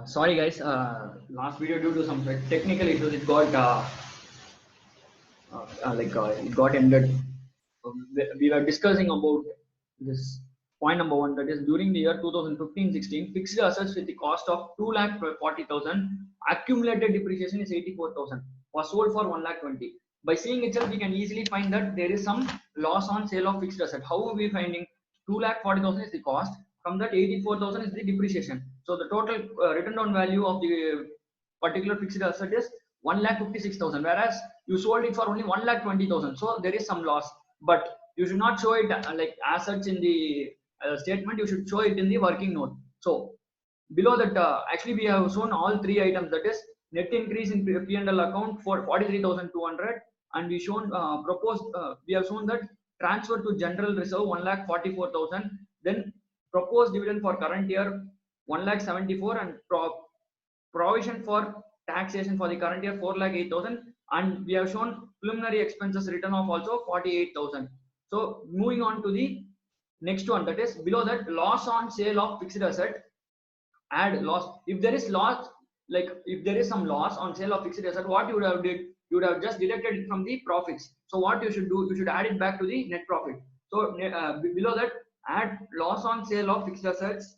Sorry guys, last video due to some technical issues it got it got ended. We were discussing about this point number one, that is during the year 2015-16 fixed assets with the cost of 2,40,000, accumulated depreciation is 84,000, was sold for 1,20,000. By seeing itself we can easily find that there is some loss on sale of fixed asset. How are we finding? 2,40,000 is the cost, from that 84,000 is the depreciation. So the total written down value of the particular fixed asset is 1,56,000, whereas you sold it for only 1,20,000. So there is some loss, but you should not show it like as such in the statement. You should show it in the working note. So below that, actually we have shown all three items, that is net increase in P&L account for 43,200, and we shown we have shown that transfer to general reserve 1,44,000, then proposed dividend for current year 1,74,000, and provision for taxation for the current year 4,08,000, and we have shown preliminary expenses written off also 48,000. So moving on to the next one, that is below that, loss on sale of fixed asset. Add loss. If there is loss, like if there is some loss on sale of fixed asset, what you would have did? You would have just deducted it from the profits. So what you should do? You should add it back to the net profit. So below that, add loss on sale of fixed assets.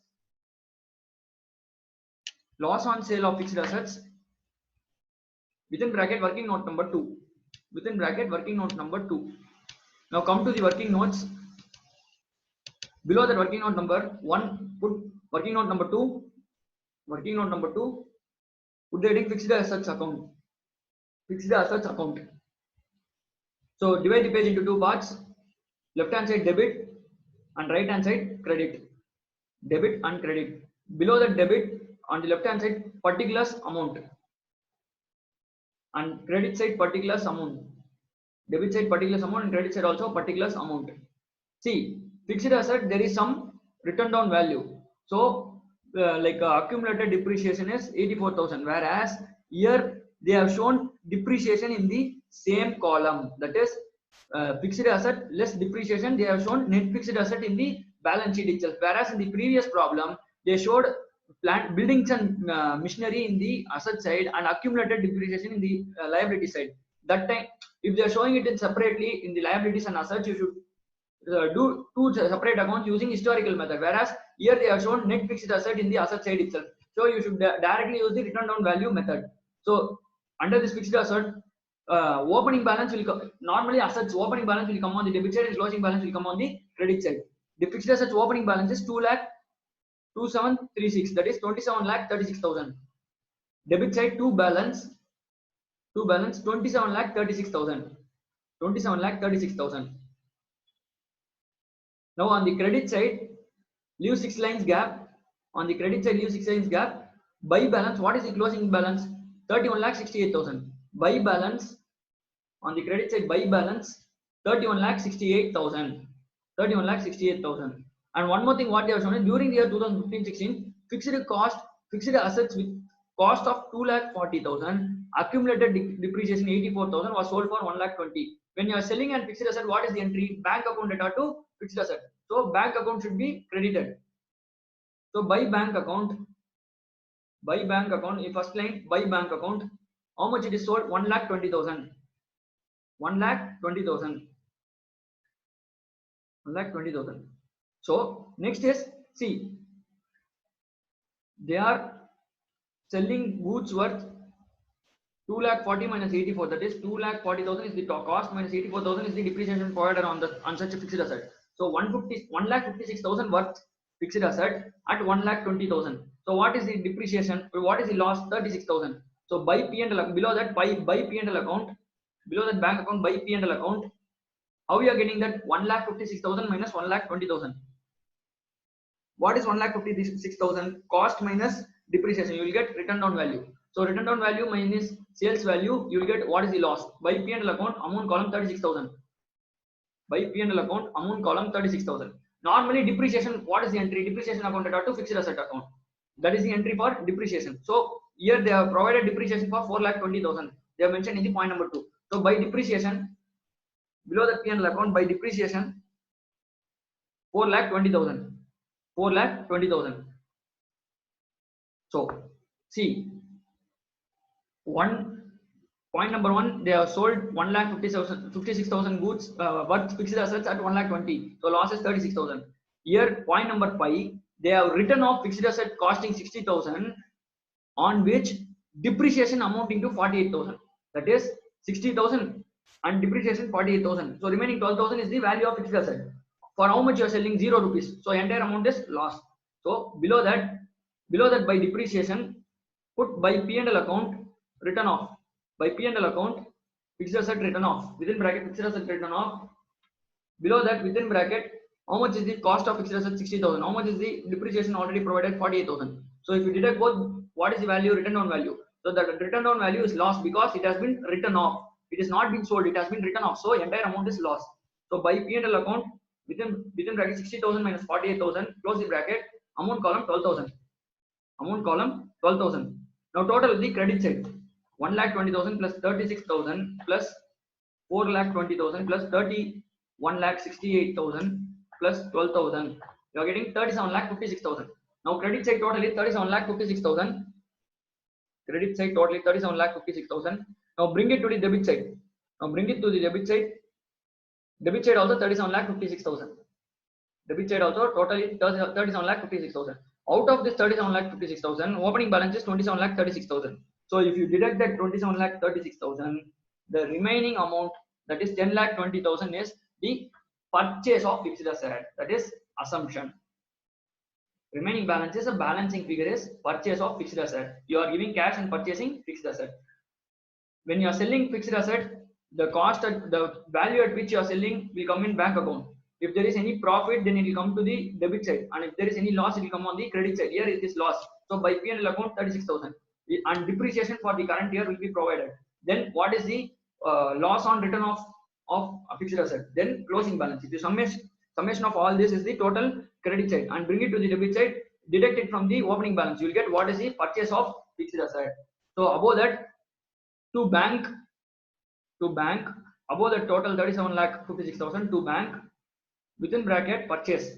Loss on sale of fixed assets within bracket working note number 2. Within bracket working note number 2. Now come to the working notes. Below that working note number 1, put working note number 2. Working note number 2. Put the heading fixed assets account. Fixed assets account. So divide the page into two parts. Left hand side debit and right hand side credit. Debit and credit. Below the debit, on the left hand side, particulars amount, and credit side particulars amount. Debit side particulars amount and credit side also particulars amount. See, fixed asset there is some written down value. So accumulated depreciation is 84,000, whereas here they have shown depreciation in the same column, that is fixed asset less depreciation. They have shown net fixed asset in the balance sheet itself, whereas in the previous problem they showed plant buildings and machinery in the asset side and accumulated depreciation in the liability side. That time, if they are showing it in separately in the liabilities and assets, you should do two separate accounts using historical method, whereas here they have shown net fixed asset in the asset side itself. So you should directly use the written down value method. So under this fixed asset, opening balance will come, normally assets opening balance will come on the debit side and closing balance will come on the credit side. The fixed assets opening balance is 2,2736, that is 27,36,000. Debit side 2 balance 27,36,000. 27,36,000. Now on the credit side, leave 6 lines gap. On the credit side, leave 6 lines gap. Buy balance, what is the closing balance? 31,68,000. Buy balance on the credit side, buy balance 31,68,000. 31,68,000. And one more thing, what they have shown is during the year 2015-16, fixed assets with cost of 2,40,000, accumulated depreciation 84,000 was sold for 1,20,000. When you are selling and fixed asset, what is the entry? Bank account data to fixed asset. So bank account should be credited. So buy bank account, in first line, buy bank account. How much it is sold? 1,20,000. 1,20,000. 1,20,000. So next is, see, they are selling goods worth 2,40,000 minus 84, that is 2,40,000 is the cost minus 84,000 is the depreciation provided on such a fixed asset. So 1,56,000 worth fixed asset at 1,20,000. So what is the depreciation? What is the loss? 36,000. So by P&L, below that, by P&L account, below that bank account, by P&L account, how we are getting that? 1,56,000 minus 1,20,000. What is 1,56,000? Cost minus depreciation. You will get written down value. So written down value minus sales value, you will get what is the loss. By P&L account, amount column 36,000. By P&L account, amount column 36,000. Normally depreciation, what is the entry? Depreciation account data to fixed asset account. That is the entry for depreciation. So here they have provided depreciation for 4,20,000. They have mentioned in the point number 2. So by depreciation, below the P&L account, by depreciation 4,20,000. 4,20,000. So see, point number one, they have sold 1,56,000 goods worth fixed assets at 1,20,000. So loss is 36,000. Here, point number five, they have written off fixed asset costing 60,000, on which depreciation amounting to 48,000. That is 60,000 and depreciation 48,000. So remaining 12,000 is the value of fixed asset. For how much you are selling? 0 rupees. So entire amount is loss. So below that by depreciation, put by P&L account written off. By P&L account, fixed asset written off. Within bracket, fixed asset written off. Below that, within bracket, how much is the cost of fixed asset? 60,000. How much is the depreciation already provided? 48,000. So if you deduct both, what is the value? Written down value. So the written down value is lost because it has been written off. It is not been sold. It has been written off. So entire amount is lost. So by P&L account, within bracket 60,000 minus 48,000, close the bracket. Amount column 12,000. Amount column 12,000. Now total the credit side. 1,20,000 plus 36,000 plus 4,20,000 plus 31,68,000 plus 12,000. You are getting 37,56,000. Now credit side total is 37,56,000. Credit side total is 37,56,000. Now bring it to the debit side. Now bring it to the debit side. Debit side also 37,56,000. Debit side also total is 37,56,000. Out of this 37,56,000, opening balance is 27,36,000. So if you deduct that 27,36,000, the remaining amount, that is 10,20,000, is the purchase of fixed asset. That is assumption. Remaining balance is a balancing figure is purchase of fixed asset. You are giving cash and purchasing fixed asset. When you are selling fixed asset, the cost at the value at which you are selling will come in bank account. If there is any profit, then it will come to the debit side, and if there is any loss, it will come on the credit side. Here it is loss. So by P&L account 36,000, and depreciation for the current year will be provided. Then what is the loss on return of a fixed asset? Then closing balance. If you summation of all this is the total credit side and bring it to the debit side, deduct it from the opening balance, you will get what is the purchase of fixed asset. So above that, to bank, above the total 37,56,000 to bank, within bracket purchase,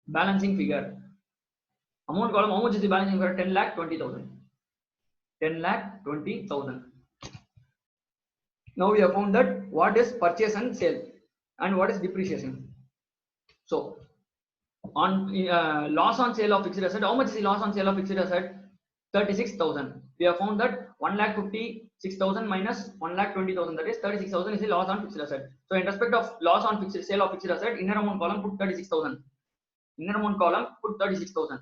balancing figure. Amount column, how much is the balancing figure? 10,20,000. 10,20,000. Now we have found that what is purchase and sale and what is depreciation. So on loss on sale of fixed asset, how much is the loss on sale of fixed asset? 36,000. We have found that 1,56,000 minus 1,20,000, that is 36,000 is the loss on fixed asset. So in respect of loss on fixed sale of fixed asset, inner amount column put 36,000. Inner amount column put 36,000.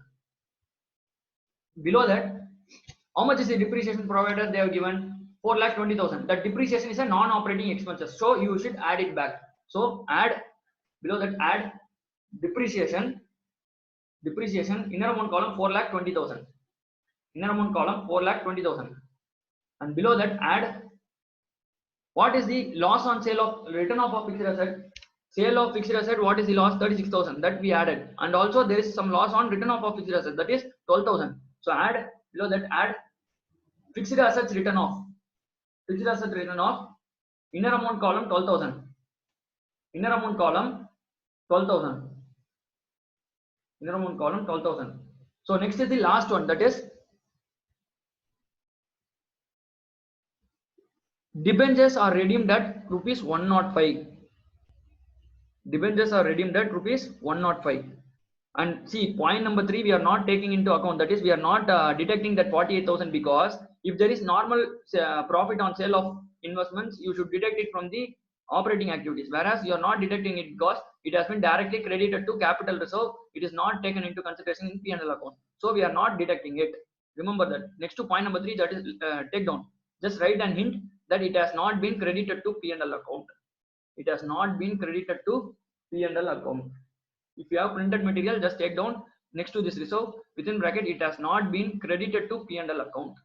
Below that, how much is the depreciation provided? They have given 4,20,000. That depreciation is a non-operating expenses, so you should add it back. So add, below that add depreciation, inner amount column 4,20,000. Inner amount column 4,20,000, and below that add what is the loss on sale of return of fixed asset. Sale of fixed asset, what is the loss? 36,000, that we added, and also there is some loss on return of fixed asset, that is 12,000. So add, below that add fixed assets written off. Fixed asset written off, inner amount column 12,000. Inner amount column 12,000. Inner amount column 12,000. So next is the last one, that is debentures are redeemed at rupees 105. Debentures are redeemed at rupees 105. And see, point number 3, we are not taking into account, that is we are not deducting that 48,000, because if there is normal profit on sale of investments, you should deduct it from the operating activities, whereas you are not deducting it because it has been directly credited to capital reserve. It is not taken into consideration in P&L account, so we are not deducting it. Remember that. Next to point number 3, that is take down. Just write and hint that it has not been credited to P&L account. It has not been credited to P&L account. If you have printed material, just take down next to this reserve, within bracket, it has not been credited to P&L account.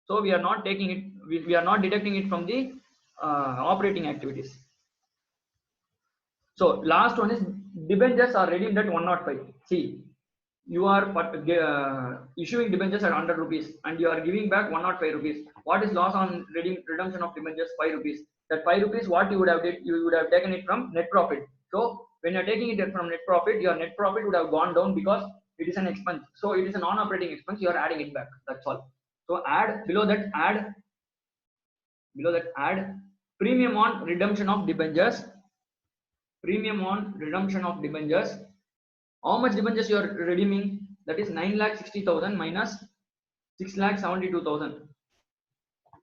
So we are not taking it, we are not deducting it from the operating activities. So last one is debentures are redeemed at 105. See, you are issuing debentures at 100 rupees and you are giving back 105 rupees. What is loss on redemption of debentures? 5 rupees. That 5 rupees, what you would have did, you would have taken it from net profit. So when you're taking it from net profit, your net profit would have gone down because it is an expense. So it is a non-operating expense. You are adding it back. That's all. So add below that. Add premium on redemption of debentures. Premium on redemption of debentures. How much debentures you are redeeming? That is 9,60,000 minus 6,72,000.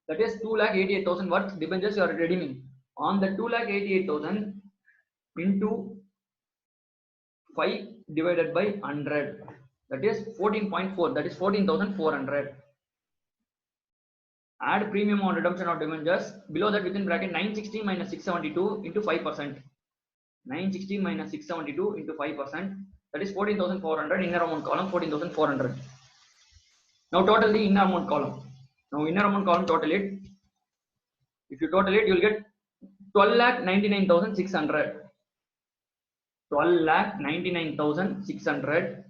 That is 2,88,000 worth debentures you are redeeming. On the 2,88,000 into 5 divided by 100. That is 14.4. That is 14,400. Add premium on redemption of debentures. Below that, within bracket, 960 minus 672 into 5%. 960 minus 672 into 5%. That is 14,400. Inner amount column 14,400. Now total the inner amount column. Now inner amount column total it. If you total it, you will get 12,99,600. 12,99,600.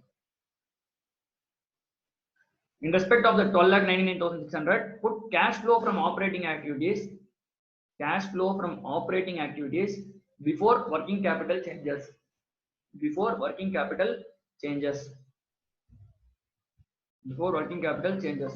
In respect of the 12,99,600, put cash flow from operating activities. Cash flow from operating activities before working capital changes. Before working capital changes. Before working capital changes.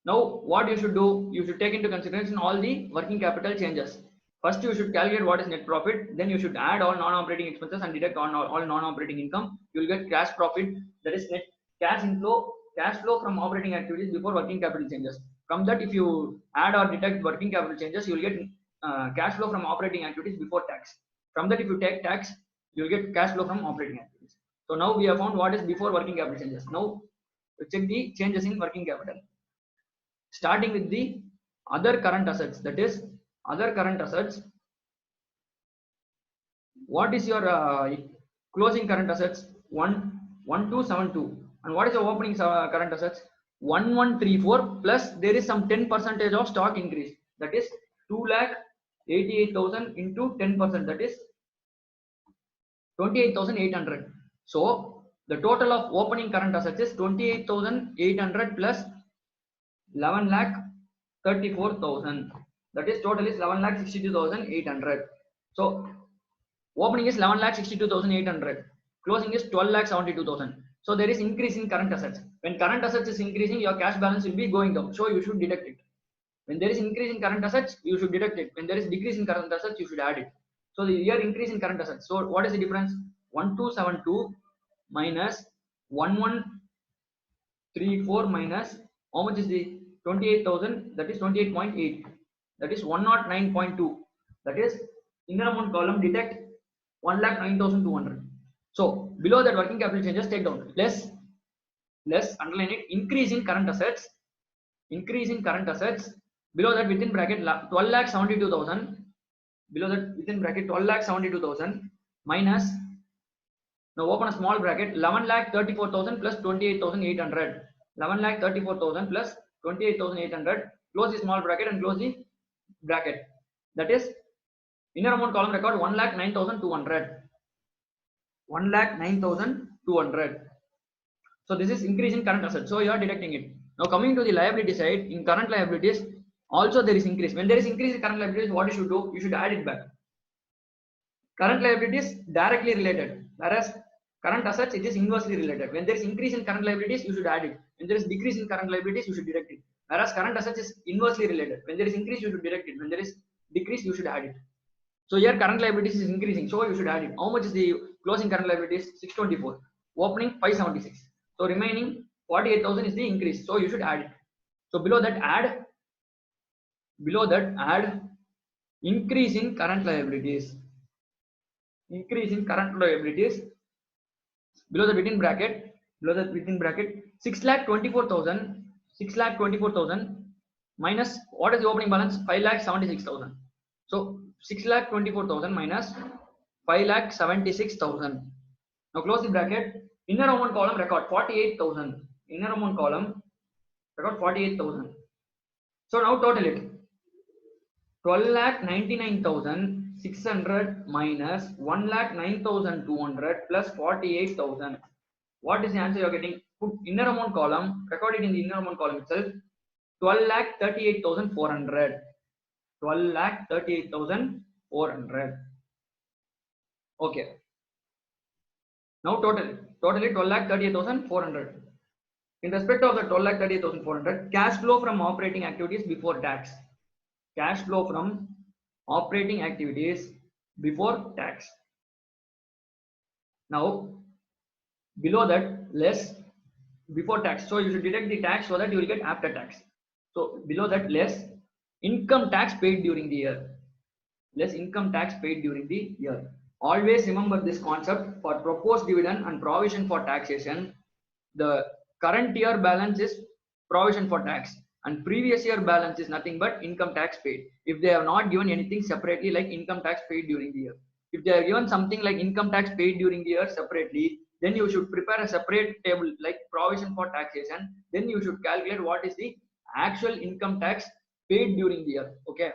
Now, what you should do? You should take into consideration all the working capital changes. First, you should calculate what is net profit. Then you should add all non-operating expenses and deduct all non-operating income. You will get cash profit. That is net cash inflow. Cash flow from operating activities before working capital changes. From that, if you add or deduct working capital changes, you will get cash flow from operating activities before tax. From that, if you take tax, you will get cash flow from operating activities. So now we have found what is before working capital changes. Now check the changes in working capital. Starting with the other current assets. That is other current assets. What is your closing current assets? 1272. And what is your opening current assets? 1134 plus there is some 10% of stock increase. That is 2,88,000 into 10%. That is 28,800. So the total of opening current assets is 28,800 plus 11,34,000. That is total is 11,62,800. So opening is 11,62,800. Closing is 12,72,000. So there is increase in current assets. When current assets is increasing, your cash balance will be going down. So you should deduct it. When there is increase in current assets, you should deduct it. When there is decrease in current assets, you should add it. So the year increase in current assets. So what is the difference? 1272 minus 1134 minus how much is the 28,000? That is 28.8. That is 109.2. That is inner amount column deduct 1,09,200. So below that working capital changes take down less underline it, increase in current assets. Increase in current assets. Below that within bracket 12,72,000. Below that within bracket 12,72,000 minus, now open a small bracket, 11,34,000 plus 28,800. 11,34,000 plus 28,800. Close the small bracket and close the bracket. That is inner amount column record 1,09,200. 1,09,200. So this is increase in current assets. So you are deducting it. Now coming to the liability side, in current liabilities also there is increase. When there is increase in current liabilities, what you should do? You should add it back. Current liabilities directly related, whereas current assets it is inversely related. When there is increase in current liabilities, you should add it. When there is decrease in current liabilities, you should deduct it. Whereas current assets is inversely related. When there is increase, you should deduct it. When there is decrease, you should add it. So here current liabilities is increasing, so you should add it. How much is the closing current liabilities? 624. Opening 576. So remaining 48,000 is the increase. So you should add it. So below that add increase in current liabilities. Increase in current liabilities. Below the within bracket 6,24,000 minus what is the opening balance? 5,76,000. So 6,24,000 minus 5,76,000. Now close the bracket. Inner amount column record 48,000. Inner amount column record 48,000. So now total it 12,99,600 minus 1,09,200 plus 48,000. What is the answer you are getting? Put inner amount column, record it in the inner amount column itself. 12,38,400. 12,38,400. Okay. Now totally 12,38,400. In respect of the 12,38,400, cash flow from operating activities before tax. Cash flow from operating activities before tax. Now below that less before tax. So you should deduct the tax so that you will get after tax. So below that less income tax paid during the year. Less income tax paid during the year. Always remember this concept. For proposed dividend and provision for taxation, the current year balance is provision for tax and previous year balance is nothing but income tax paid. If they have not given anything separately like income tax paid during the year, if they are given something like income tax paid during the year separately, then you should prepare a separate table like provision for taxation. Then you should calculate what is the actual income tax paid during the year. Okay,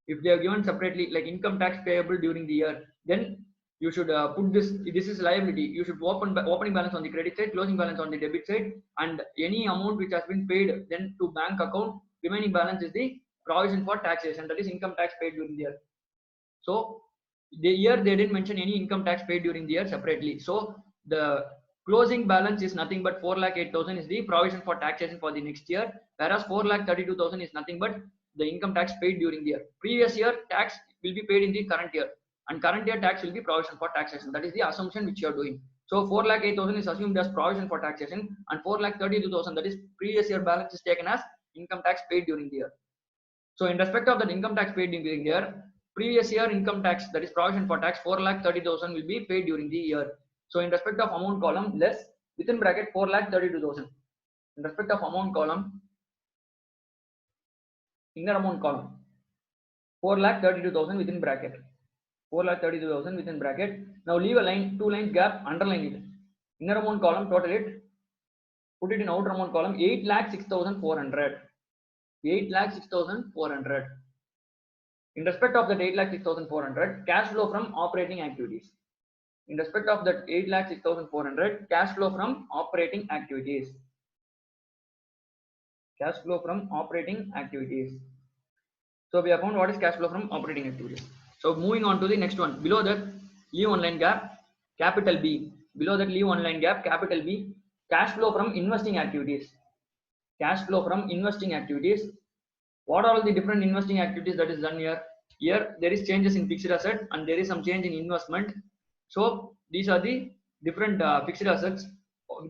if they are given separately like income tax payable during the year, then you should put this is liability. You should opening balance on the credit side, closing balance on the debit side, and any amount which has been paid then to bank account, remaining balance is the provision for taxation, that is income tax paid during the year. So the year they didn't mention any income tax paid during the year separately. So the closing balance is nothing but 4,08,000 is the provision for taxation for the next year, whereas 4,32,000 is nothing but the income tax paid during the year. Previous year tax will be paid in the current year, and current year tax will be provision for taxation. That is the assumption which you are doing. So 4,08,000 is assumed as provision for taxation, and 4,32,000, that is previous year balance, is taken as income tax paid during the year. So in respect of that income tax paid during the year, previous year income tax, that is provision for tax, 4,30,000 will be paid during the year. So in respect of amount column, less within bracket 4,32,000. In respect of amount column, inner amount column, 4,32,000 within bracket. 4,32,000 within bracket. Now leave a line, 2 lines gap, underline it. Inner amount column, total it. Put it in outer amount column, 8,06,400. 8,06,400. In respect of that 8,06,400, cash flow from operating activities. In respect of that 8,06,400, cash flow from operating activities. Cash flow from operating activities. So we have found what is cash flow from operating activities. So moving on to the next one. Below that, leave one line gap, capital B. Below that, leave one line gap, capital B. Cash flow from investing activities. Cash flow from investing activities. What are all the different investing activities that is done here? Here there is changes in fixed asset and there is some change in investment. So these are the different fixed assets,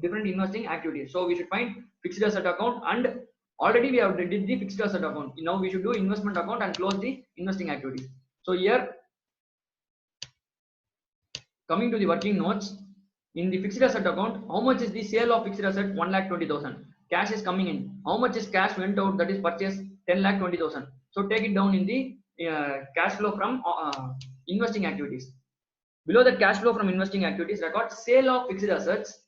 different investing activities. So we should find fixed asset account, and already we have did the fixed asset account. Now we should do investment account and close the investing activities. So here, coming to the working notes, in the fixed asset account, how much is the sale of fixed asset? 1,20,000. Cash is coming in. How much is cash went out, that is purchase? 10,20,000. So take it down in the cash flow from investing activities. Below that cash flow from investing activities, record sale of fixed assets.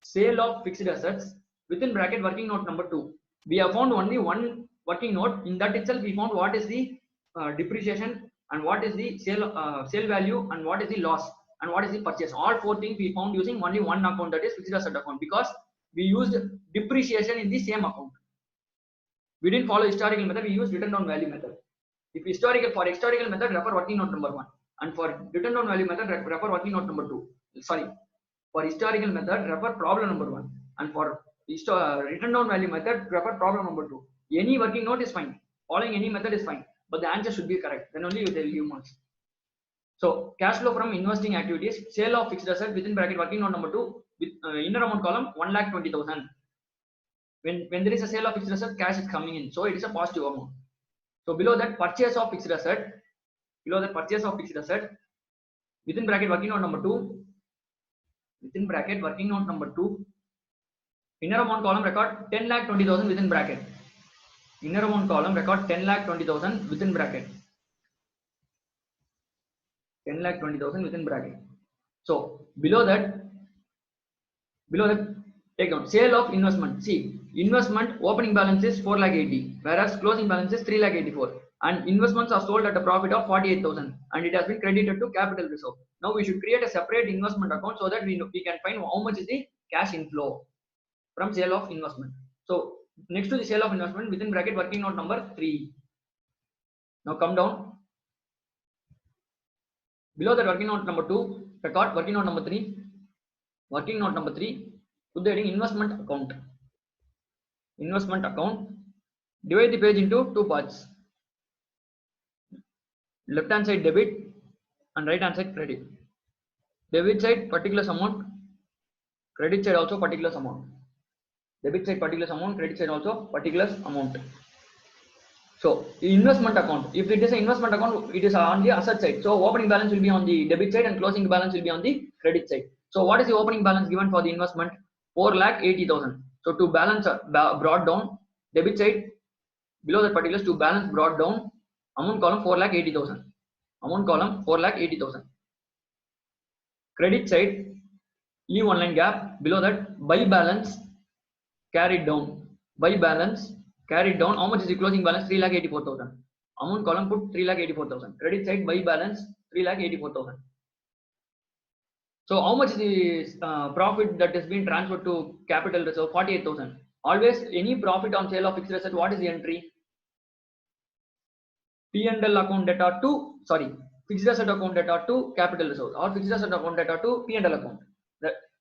Sale of fixed assets within bracket working note number 2. We have found only one working note. In that itself, we found what is the depreciation and what is the sale value and what is the loss and what is the purchase. All 4 things we found using only one account, that is fixed asset account, because we used depreciation in the same account. We didn't follow historical method, we used written down value method. If for historical method, refer working note number 1, and for written down value method, refer working note number 2. Sorry, for historical method, refer problem number 1, and for written down value method, refer problem number 2. Any working note is fine, following any method is fine, but the answer should be correct, then only they will give marks. So cash flow from investing activities, sale of fixed asset within bracket working note number 2, with inner amount column 1,20,000. When there is a sale of fixed asset, cash is coming in, so it is a positive amount. So below that, purchase of fixed asset. Below that, purchase of fixed asset within bracket working note number 2. Within bracket working note number 2. Inner amount column record 10,20,000 within bracket. Inner amount column record 10,20,000 within bracket. 10,20,000 within bracket. So below that, take down sale of investment. See, investment opening balance is 4,80,000, whereas closing balance is 3,84,000, and investments are sold at a profit of 48,000, and it has been credited to capital reserve. Now we should create a separate investment account so that we can find how much is the cash inflow from sale of investment. So next to the sale of investment, within bracket working note number 3. Now come down. Below that working note number 2, record working note number 3. Working note number 3, put the heading investment account. Investment account. Divide the page into two parts. Left hand side debit and right hand side credit. Debit side particular amount, credit side also particular amount. Debit side particular amount, credit side also particular amount. So investment account, if it is an investment account, it is on the asset side. So opening balance will be on the debit side and closing balance will be on the credit side. So what is the opening balance given for the investment? 4,80,000. So to balance brought down debit side below the particulars, to balance brought down amount column 4,80,000. Amount column 4,80,000. Credit side, leave one line gap. Below that, by balance carried down. By balance carried down. How much is the closing balance? 3,84,000. Amount column put 3,84,000. Credit side by balance 3,84,000. So how much is the profit that has been transferred to capital reserve? 48,000. Always any profit on sale of fixed asset, what is the entry? P&L account data to, sorry, fixed asset account data to capital reserve, or fixed asset account data to P&L account.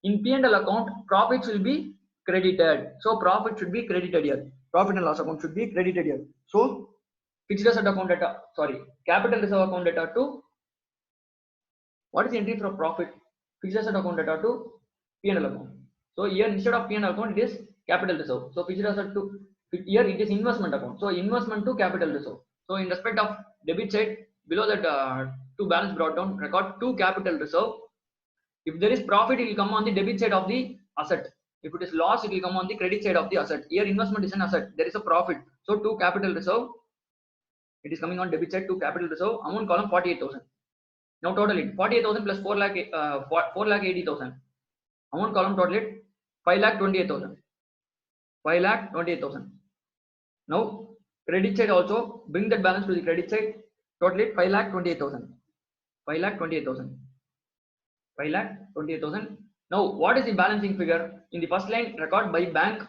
In P&L account, profits will be credited. So profit should be credited here. Profit and loss account should be credited here. So fixed asset account data, sorry, capital reserve account data to, what is the entry for profit? Fixed asset account data to P&L account. So here instead of P&L account, it is capital reserve. So fixed asset to, here it is investment account. So investment to capital reserve. So in respect of debit side, below that to balance brought down, record to capital reserve. If there is profit, it will come on the debit side of the asset. If it is loss, it will come on the credit side of the asset. Here investment is an asset. There is a profit. So to capital reserve, it is coming on debit side to capital reserve. Amount column 48,000. Now total it 48,000 plus 4,80,000. Amount column total it 5,28,000. 5,28,000. Now credit side also bring that balance to the credit side. Total it 5,28,000. 5,28,000. 5,28,000. Now what is the balancing figure? In the first line, record by bank.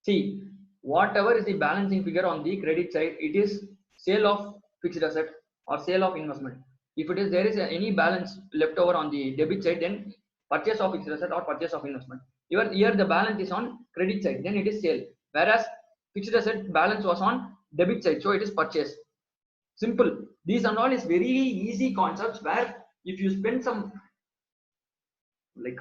See, whatever is the balancing figure on the credit side, it is sale of fixed asset or sale of investment. If it is there is any balance left over on the debit side, then purchase of fixed asset or purchase of investment. Even here the balance is on credit side, then it is sale. Whereas fixed asset balance was on debit side, so it is purchase. Simple. These and all is very easy concepts where if you spend some like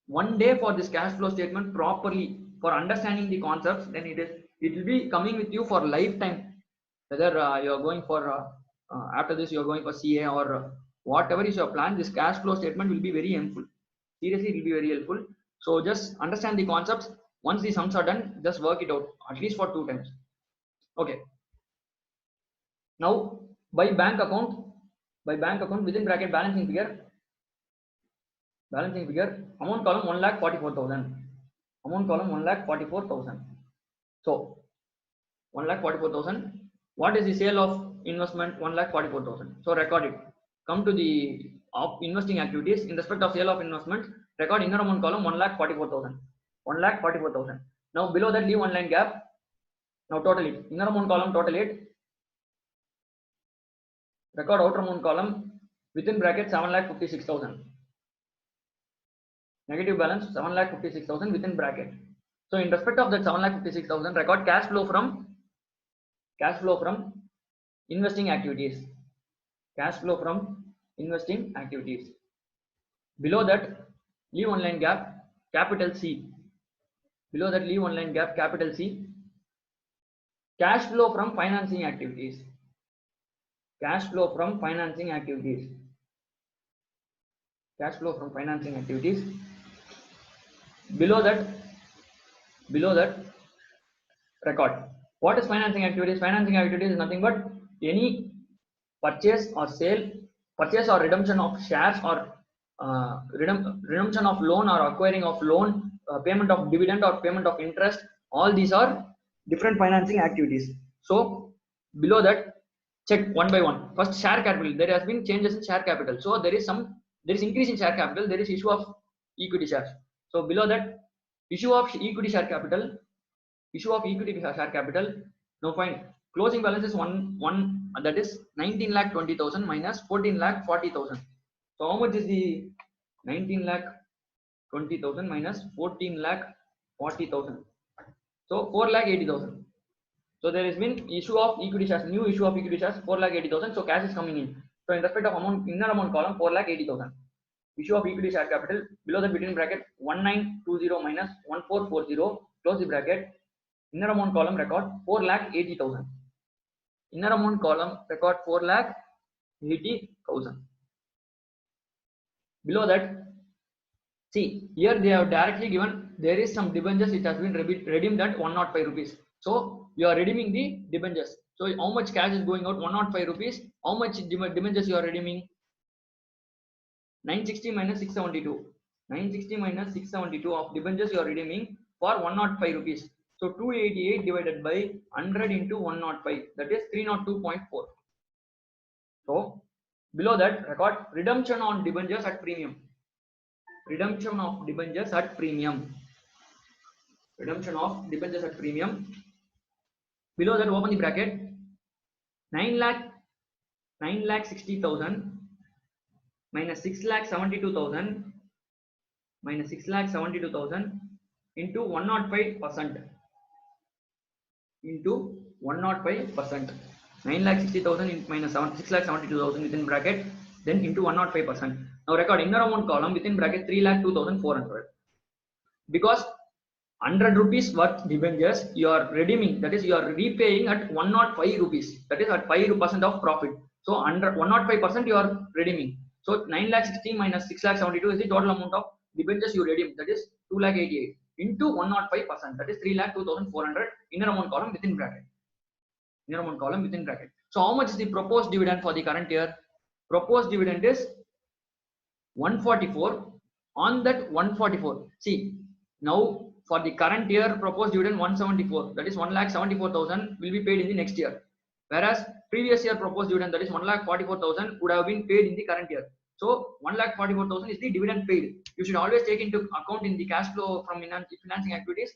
one day for this cash flow statement properly for understanding the concepts, then it will be coming with you for lifetime. Whether you are going for after this you are going for CA or whatever is your plan, this cash flow statement will be very helpful. Seriously, it will be very helpful. So just understand the concepts. Once the sums are done, just work it out at least for 2 times. Okay. Now by bank account within bracket balancing figure, amount column 1,44,000. Amount column 1,44,000. So 1,44,000. What is the sale of investment? 1,44,000. So record it. Come to the investing activities. In respect of sale of investment, record inner amount column 1,44,000. 1,44,000. Now below that leave one line gap. Now total it. Inner amount column total it. Record outer amount column within bracket 7,56,000. Negative balance 7,56,000 within bracket. So in respect of that 7,56,000, record cash flow from investing activities. Cash flow from investing activities. Below that leave one line gap capital C. Below that leave one line gap capital C. Cash flow from financing activities. Cash flow from financing activities. Cash flow from financing activities. Below that record. What is financing activities? Financing activities is nothing but any purchase or sale, purchase or redemption of shares, or redemption of loan or acquiring of loan, payment of dividend or payment of interest. All these are different financing activities. So below that check one by one. First, share capital. There has been changes in share capital. So there is increase in share capital. There is issue of equity shares. So below that issue of equity share capital. Now fine. Closing balance is one that is 19,20,000 minus 14,40,000. So how much is the 19,20,000 20,000 minus 14 lakh 40,000. So 4 lakh 80,000. So there has been issue of equity shares, new issue of equity shares 4 lakh 80,000. So cash is coming in. So in respect of amount, inner amount column 4 lakh 80,000. Issue of equity share capital below the between bracket 1920 minus 1440 close the bracket. Inner amount column record 4 lakh 80,000. Inner amount column record 4 lakh 80,000. Below that, see here they have directly given there is some debentures which has been redeemed at 105 rupees. So you are redeeming the debentures. So how much cash is going out? 105 rupees. How much debentures you are redeeming? 960 minus 672. 960 minus 672 of debentures you are redeeming for 105 rupees. So 288 divided by 100 into 105, that is 302.4. So below that record redemption on debentures at premium. Redemption of debentures at premium. Redemption of debentures at premium. Below that open the bracket 9 lakh 60,000 minus 6 lakh 72,000 minus 6 lakh 72,000 into 105% into 105%. 9 lakh 60,000 minus 6 lakh 72,000 within bracket, then into 105%. Now record inner amount column within bracket 3 lakh 2,400. Because 100 rupees worth debentures you are redeeming, that is you are repaying at 105 rupees, that is at 5% of profit. So under 105% you are redeeming. So 9 lakh 60 minus 6 lakh 72 is the total amount of debentures you redeem, that is 2 lakh 88 into 105%, that is 3 lakh 2,400. Inner amount column within bracket. Inner amount column within bracket. So how much is the proposed dividend for the current year? Proposed dividend is 144. On that 144, see now for the current year proposed dividend 174, that is 1,74,000 will be paid in the next year, whereas previous year proposed dividend, that is 1,44,000 would have been paid in the current year. So 1,44,000 is the dividend paid. You should always take into account in the cash flow from financing activities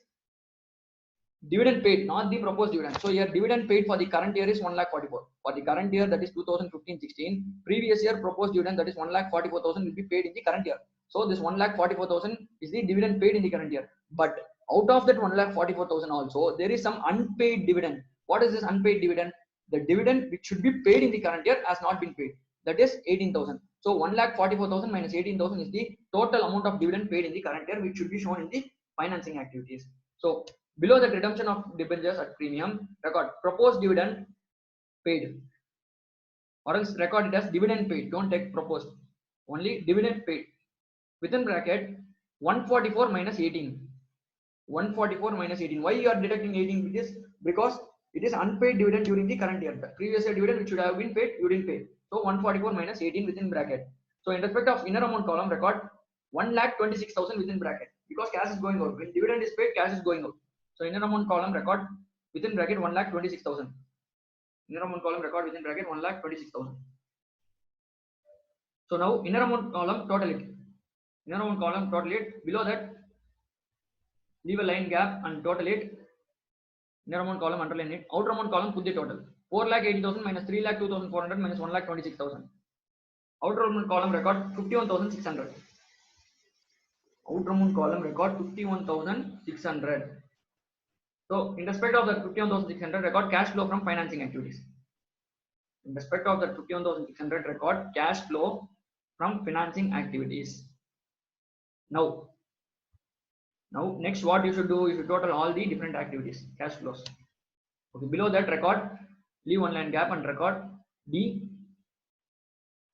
dividend paid, not the proposed dividend. So here dividend paid for the current year is 1,44,000. For the current year, that is 2015-16, previous year proposed dividend, that is 1,44,000 will be paid in the current year. So this 1,44,000 is the dividend paid in the current year. But out of that 1,44,000 also, there is some unpaid dividend. What is this unpaid dividend? The dividend which should be paid in the current year has not been paid. That is 18,000. So 1,44,000 minus 18,000 is the total amount of dividend paid in the current year, which should be shown in the financing activities. So below that redemption of debentures at premium, record proposed dividend paid, or else record it as dividend paid. Don't take proposed, only dividend paid. Within bracket 144 minus 18. 144 minus 18. Why you are deducting 18? Because it is unpaid dividend during the current year. The previous year dividend which should have been paid, you didn't pay. So 144 minus 18 within bracket. So in respect of inner amount column, record 1,26,000 within bracket, because cash is going out. When dividend is paid, cash is going out. So inner amount column record within bracket 1,26,000. Inner amount column record within bracket 1,26,000. So now inner amount column total it. Inner amount column total it. Below that leave a line gap and total it. Inner amount column underline it. Outer amount column put the total. 4,80,000 minus 3,02,400 minus 1,26,000. Outer amount column record 51,600. Outer amount column record 51,600. So in respect of that 51,600, record cash flow from financing activities. In respect of that 51,600, record cash flow from financing activities. Now next what you should do, you should total all the different activities, cash flows. Okay, below that record, leave one line gap and record D,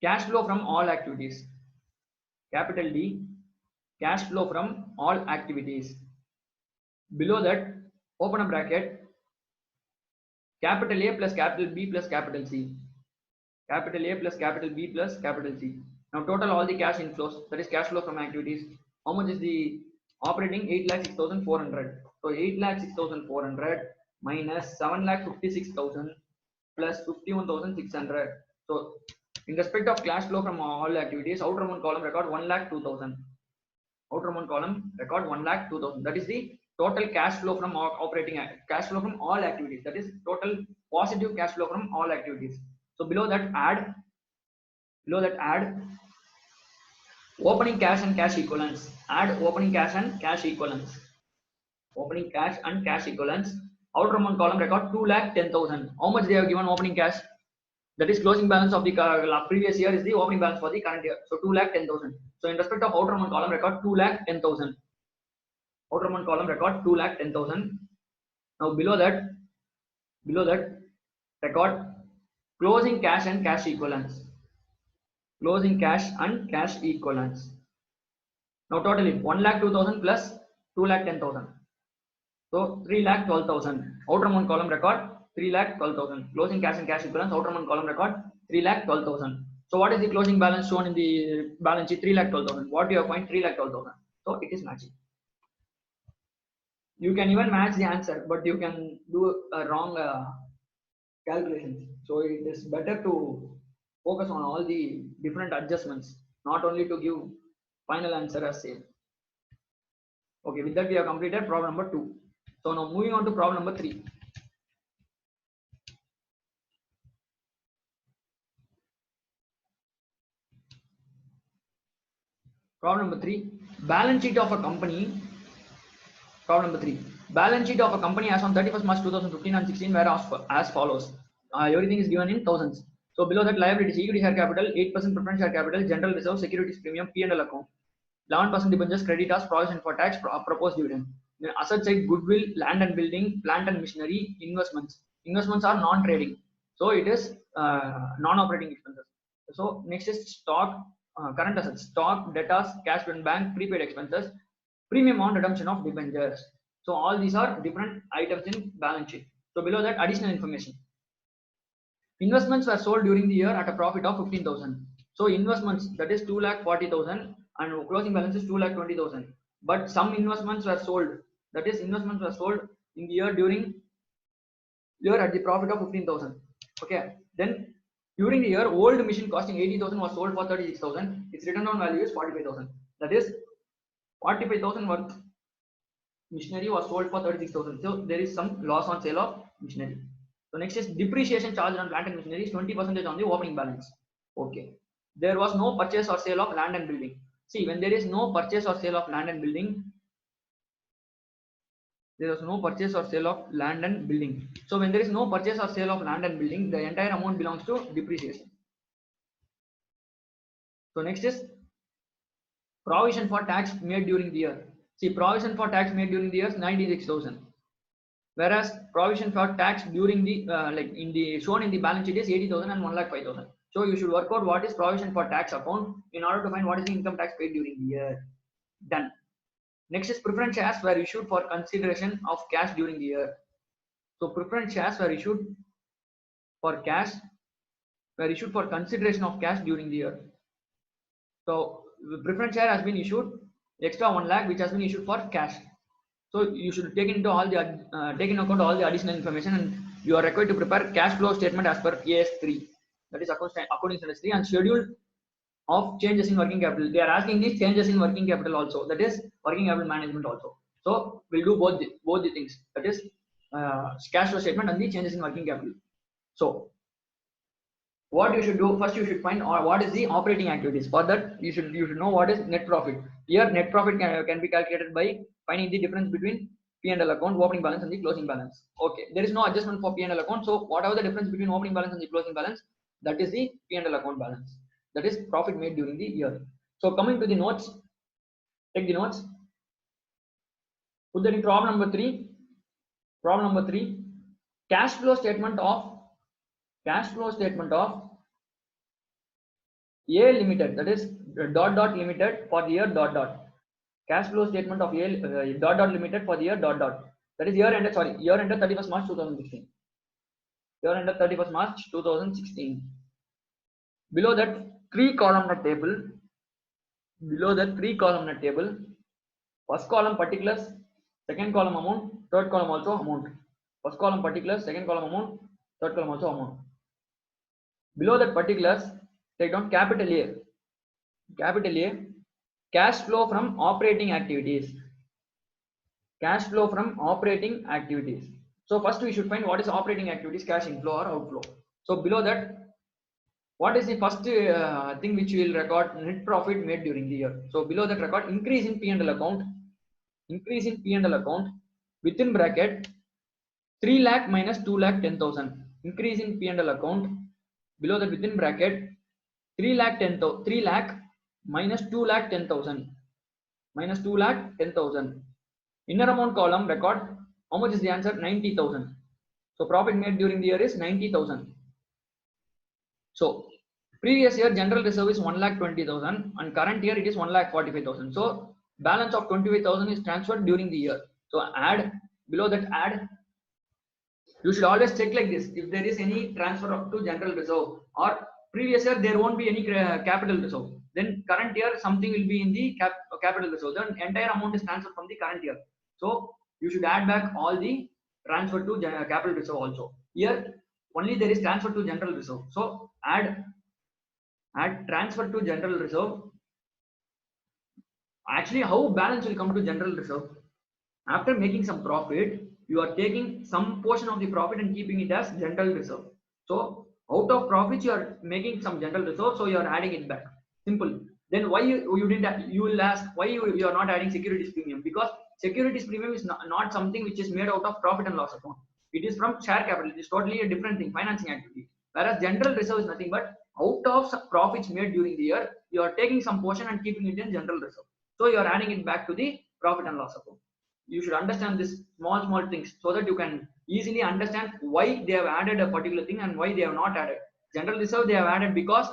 cash flow from all activities. Capital D, cash flow from all activities. Below that, open a bracket, capital A plus capital B plus capital C. Capital A plus capital B plus capital C. Now total all the cash inflows, that is cash flow from activities. How much is the operating? 8,06,400. So 8,06,400 minus 7,56,000 plus 51,600. So in respect of cash flow from all activities, outer amount column record 1,02,000. Outer amount column record 1,02,000. That is the total cash flow from operating cash flow from all activities. That is total positive cash flow from all activities. So below that add Opening cash and cash equivalents. Add opening cash and cash equivalents. Opening cash and cash equivalents. Outer amount column record 2,10,000. How much they have given opening cash? That is closing balance of the previous year is the opening balance for the current year. So 2,10,000. So in respect of outer amount column record 2,10,000. Outer amount column record 2,10,000. Now below that record closing cash and cash equivalents. Closing cash and cash equivalents. Now totally 1,02,000 plus 2,10,000. So 3,12,000. Outer amount column record 3,12,000. Closing cash and cash equivalents. Outer amount column record 3,12,000. So what is the closing balance shown in the balance sheet? 3,12,000. What do you find? 3,12,000. So it is matching. You can even match the answer, but you can do a wrong calculations. So it is better to focus on all the different adjustments, not only to give final answer as same. Okay, with that we have completed problem number 2. So now moving on to problem number 3. Problem number 3, balance sheet of a company. Problem number 3, balance sheet of a company as on 31st March 2015 and 16 were as follows. Everything is given in thousands. So below that, liabilities, equity share capital, 8% preference share capital, general reserve, securities premium, P&L account, 11% debentures, creditors, provision for tax, proposed dividend. Then asset side, goodwill, land and building, plant and machinery, investments. Investments are non-trading, so it is non-operating expenses. So next is stock, current assets, stock, debtors, cash in bank, prepaid expenses, premium on redemption of debentures. So all these are different items in balance sheet. So below that, additional information. Investments were sold during the year at a profit of 15,000. So investments, that is 2,40,000, and closing balance is 2,20,000. But some investments were sold, that is investments were sold in the year during year at the profit of 15,000. Okay, then during the year, old machine costing 80,000 was sold for 36,000. Its return on value is 45,000. That is 45,000 worth machinery was sold for 36,000. So there is some loss on sale of machinery. So next is depreciation charge on plant and machinery is 20% on the opening balance. Okay. There was no purchase or sale of land and building. See, when there is no purchase or sale of land and building, there was no purchase or sale of land and building. So when there is no purchase or sale of land and building, the entire amount belongs to depreciation. So next is provision for tax made during the year. See, provision for tax made during the year is 96,000. Whereas provision for tax during the like in the shown in the balance sheet is 80,000 and 1,05,000. So you should work out what is provision for tax account in order to find what is the income tax paid during the year. Done. Next is preference shares were issued for consideration of cash during the year. So preference shares were issued for cash, were issued for consideration of cash during the year. So the preference share has been issued extra 1 lakh, which has been issued for cash. So you should take into all the take into account all the additional information, and you are required to prepare cash flow statement as per AS3, that is accounting standards 3, and schedule of changes in working capital. They are asking these changes in working capital also, that is working capital management also. So we'll do both the things, that is cash flow statement and the changes in working capital. So what you should do first, you should find what is the operating activities. For that, you should know what is net profit. Here net profit can be calculated by finding the difference between P&L account, opening balance, and the closing balance. Okay, there is no adjustment for P&L account, so whatever the difference between opening balance and the closing balance, that is the P&L account balance, that is profit made during the year. So coming to the notes, take the notes, put that in problem number 3. Problem number 3, cash flow statement of A Limited, that is dot limited for the year dot. Cash flow statement of A dot limited for the year dot. That is year ended 31st March 2016. Year ended 31st March 2016. Below that, 3 columnar table. First column particulars, second column amount, third column also amount. First column particulars, second column amount, third column also amount. Below that particulars, take down capital A, cash flow from operating activities. So first we should find what is operating activities, cash inflow or outflow. So below that, What is the first thing which you will record? Net profit made during the year. So below that record increase in P&L account. Increase in P&L account within bracket 3 lakh minus 2 lakh 10,000. Increase in P&L account below that within bracket 3 lakh minus 2 lakh 10,000 minus 2 lakh 10,000. Inner amount column record how much is the answer? 90,000. So profit made during the year is 90,000. So previous year general reserve is 1,20,000 and current year it is 1,45,000. So balance of 25,000 is transferred during the year. So add below that add. You should always check like this. If there is any transfer up to general reserve or previous year there won't be any capital reserve. Then current year something will be in the capital reserve. Then entire amount is transferred from the current year. So you should add back all the transfer to capital reserve also. Here only there is transfer to general reserve. So add transfer to general reserve. Actually, how balance will come to general reserve? After making some profit, you are taking some portion of the profit and keeping it as general reserve. So out of profits you are making some general reserve, so you are adding it back. Simple. Then why you didn't? You will ask why you are not adding securities premium, because securities premium is not something which is made out of profit and loss account. It is from share capital. It is totally a different thing, financing activity. Whereas general reserve is nothing but out of profits made during the year, you are taking some portion and keeping it in general reserve. So you are adding it back to the profit and loss account. You should understand this small things so that you can easily understand why they have added a particular thing and why they have not added. General reserve they have added because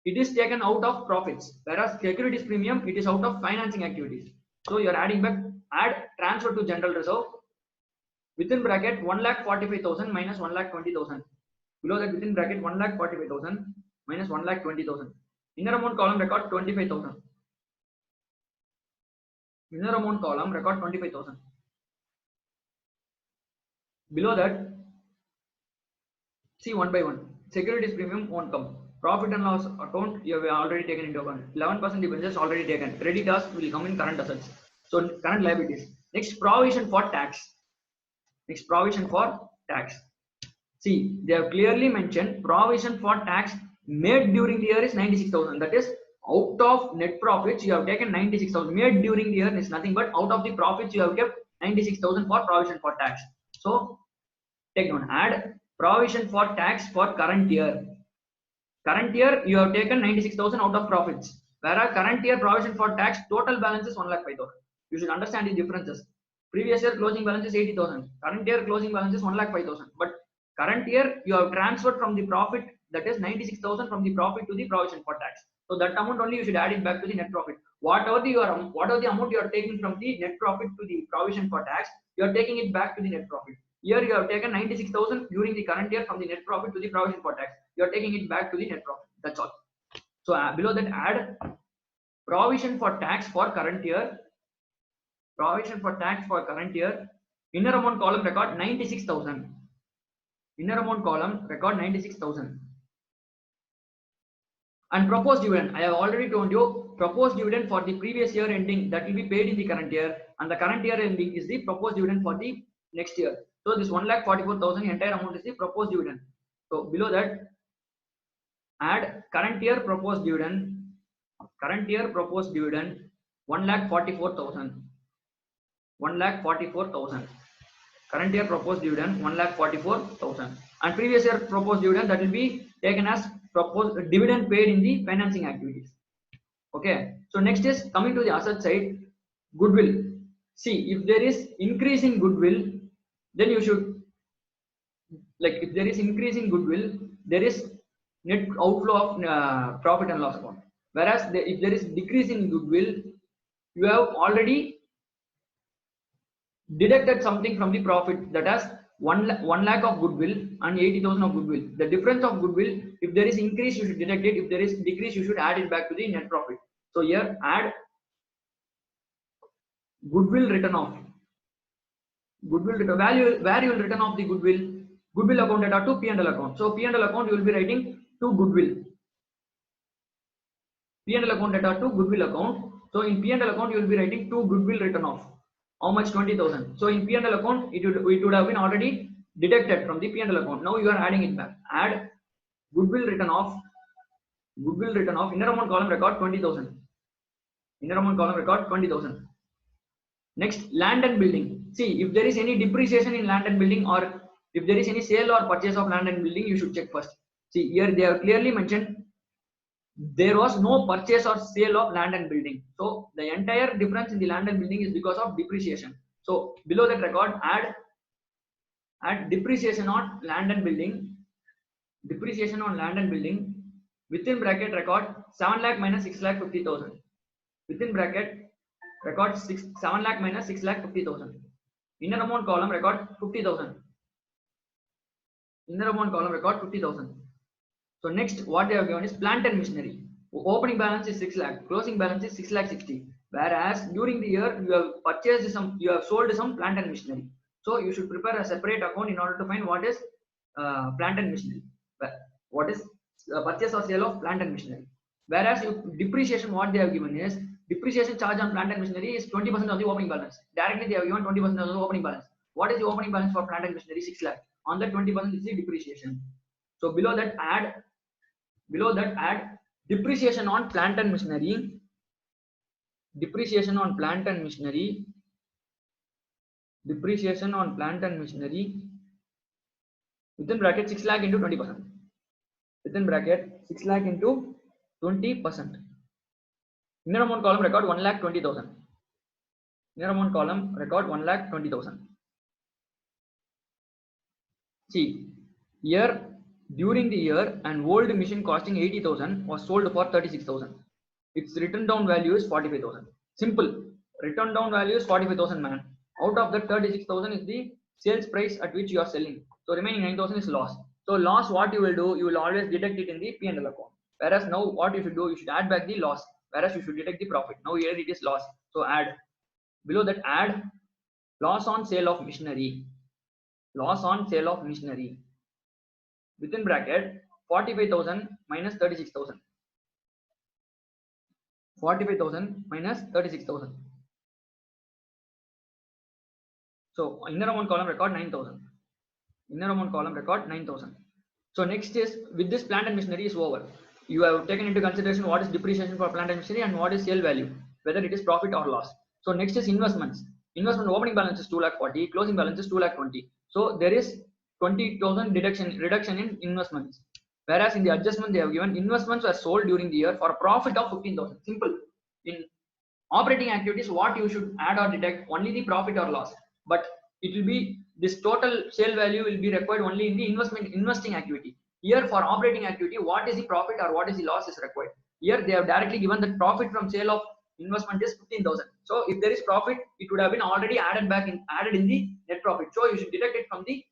it is taken out of profits, whereas securities premium it is out of financing activities. So you are adding back, add transfer to general reserve within bracket 1,45,000 minus 1,20,000. Below that within bracket 1,45,000 minus 1,20,000. Inner amount column record 25,000. Inner amount column record 25,000. Below that, see one by one. Securities premium won't come. Profit and loss account you have already taken into account. 11% debentures already taken. Creditors will come in current assets. So current liabilities. Next, provision for tax. Next, provision for tax. See, they have clearly mentioned provision for tax made during the year is 96,000. That is, out of net profits you have taken 96,000. Made during the year is nothing but out of the profits you have kept 96,000 for provision for tax. So take note, add provision for tax for current year. Current year you have taken 96,000 out of profits, whereas current year provision for tax total balance is 1,05,000. You should understand the differences. Previous year closing balance is 80,000. Current year closing balance is 1,05,000. But current year you have transferred from the profit, that is 96,000 from the profit to the provision for tax. So that amount only you should add it back to the net profit. Whatever the amount you are taking from the net profit to the provision for tax, you are taking it back to the net profit. Here you have taken 96,000 during the current year from the net profit to the provision for tax. You are taking it back to the net profit. That's all. So below that add provision for tax for current year. Provision for tax for current year. Inner amount column record 96,000. Inner amount column record 96,000. And proposed dividend, I have already told you, proposed dividend for the previous year ending that will be paid in the current year, and the current year ending is the proposed dividend for the next year. So this 1,44,000 entire amount is the proposed dividend. So below that add current year proposed dividend. Current year proposed dividend 1,44,000. 1,44,000. Current year proposed dividend 1,44,000. And previous year proposed dividend that will be taken as proposed dividend paid in the financing activities. Okay. So next is coming to the asset side, goodwill. See, if there is increase in goodwill, then you should, like if there is increase in goodwill, there is net outflow of profit and loss account. Whereas if there is decrease in goodwill, you have already deducted something from the profit, that has 1 lakh of goodwill and 80,000 of goodwill. The difference of goodwill, if there is increase you should deduct it, if there is decrease you should add it back to the net profit. So here add goodwill written off. Goodwill written value, where you will written off the goodwill. Goodwill account data to P&L account. So P&L account you will be writing to goodwill. P&L account data to goodwill account. So in P&L account you will be writing to goodwill written off. How much? 20,000. So in P&L account it would have been already deducted from the P&L account. Now you are adding it back. Add Goodwill written off. Goodwill written off. Inner amount column record 20,000. Inner amount column record 20,000. Next, land and building. See, if there is any depreciation in land and building, or if there is any sale or purchase of land and building, you should check first. See, here they have clearly mentioned there was no purchase or sale of land and building. So the entire difference in the land and building is because of depreciation. So below that record, add depreciation on land and building. Depreciation on land and building. Within bracket record 7 lakh minus 6 lakh 50,000. Within bracket record 7 lakh minus 6 lakh 50,000. Inner amount column record 50,000. Inner amount column record 50,000. So next, what they have given is plant and machinery. Opening balance is 6 lakh, closing balance is 6 lakh 60. Whereas during the year you have purchased some, you have sold some plant and machinery. So you should prepare a separate account in order to find what is plant and machinery. What is purchase or sale of plant and machinery. Whereas depreciation, what they have given is depreciation charge on plant and machinery is 20% of the opening balance. Directly they have given 20% of the opening balance. What is the opening balance for plant and machinery? 6 lakh. On that 20% is the depreciation. So below that add depreciation on plant and machinery. Depreciation on plant and machinery. Depreciation on plant and machinery. Within bracket 6 lakh into 20%. Within bracket 6 lakh into 20%. Inner amount column record 1,20,000. Inner amount column record 1,20,000. See, here during the year an old machine costing 80,000 was sold for 36,000. Its written down value is 45,000. Simple. Written down value is 45,000, man. Out of that 36,000 is the sales price at which you are selling. So remaining 9,000 is loss. So loss, what you will do, you will always deduct it in the P&L account. Whereas now what you should do, you should add back the loss. Whereas you should deduct the profit. Now here it is loss. So add. Below that add loss on sale of machinery. Loss on sale of machinery. Within bracket 45,000 minus 36,000. 45,000 minus 36,000. So inner amount column record 9,000. Inner amount column record 9,000. So next is, with this plant and machinery is over. You have taken into consideration what is depreciation for plant and machinery and what is sale value, whether it is profit or loss. So next is investments. Investment opening balance is 2,40,000, closing balance is 2,20,000. So there is 20,000 reduction in investments. Whereas in the adjustment they have given investments were sold during the year for a profit of 15,000. Simple. In operating activities, what you should add or deduct only the profit or loss. But it will be this total sale value will be required only in the investing activity. Here for operating activity, what is the profit or what is the loss is required. Here they have directly given that profit from sale of investment is 15,000. So if there is profit, it would have been already added in the net profit. So you should deduct it from the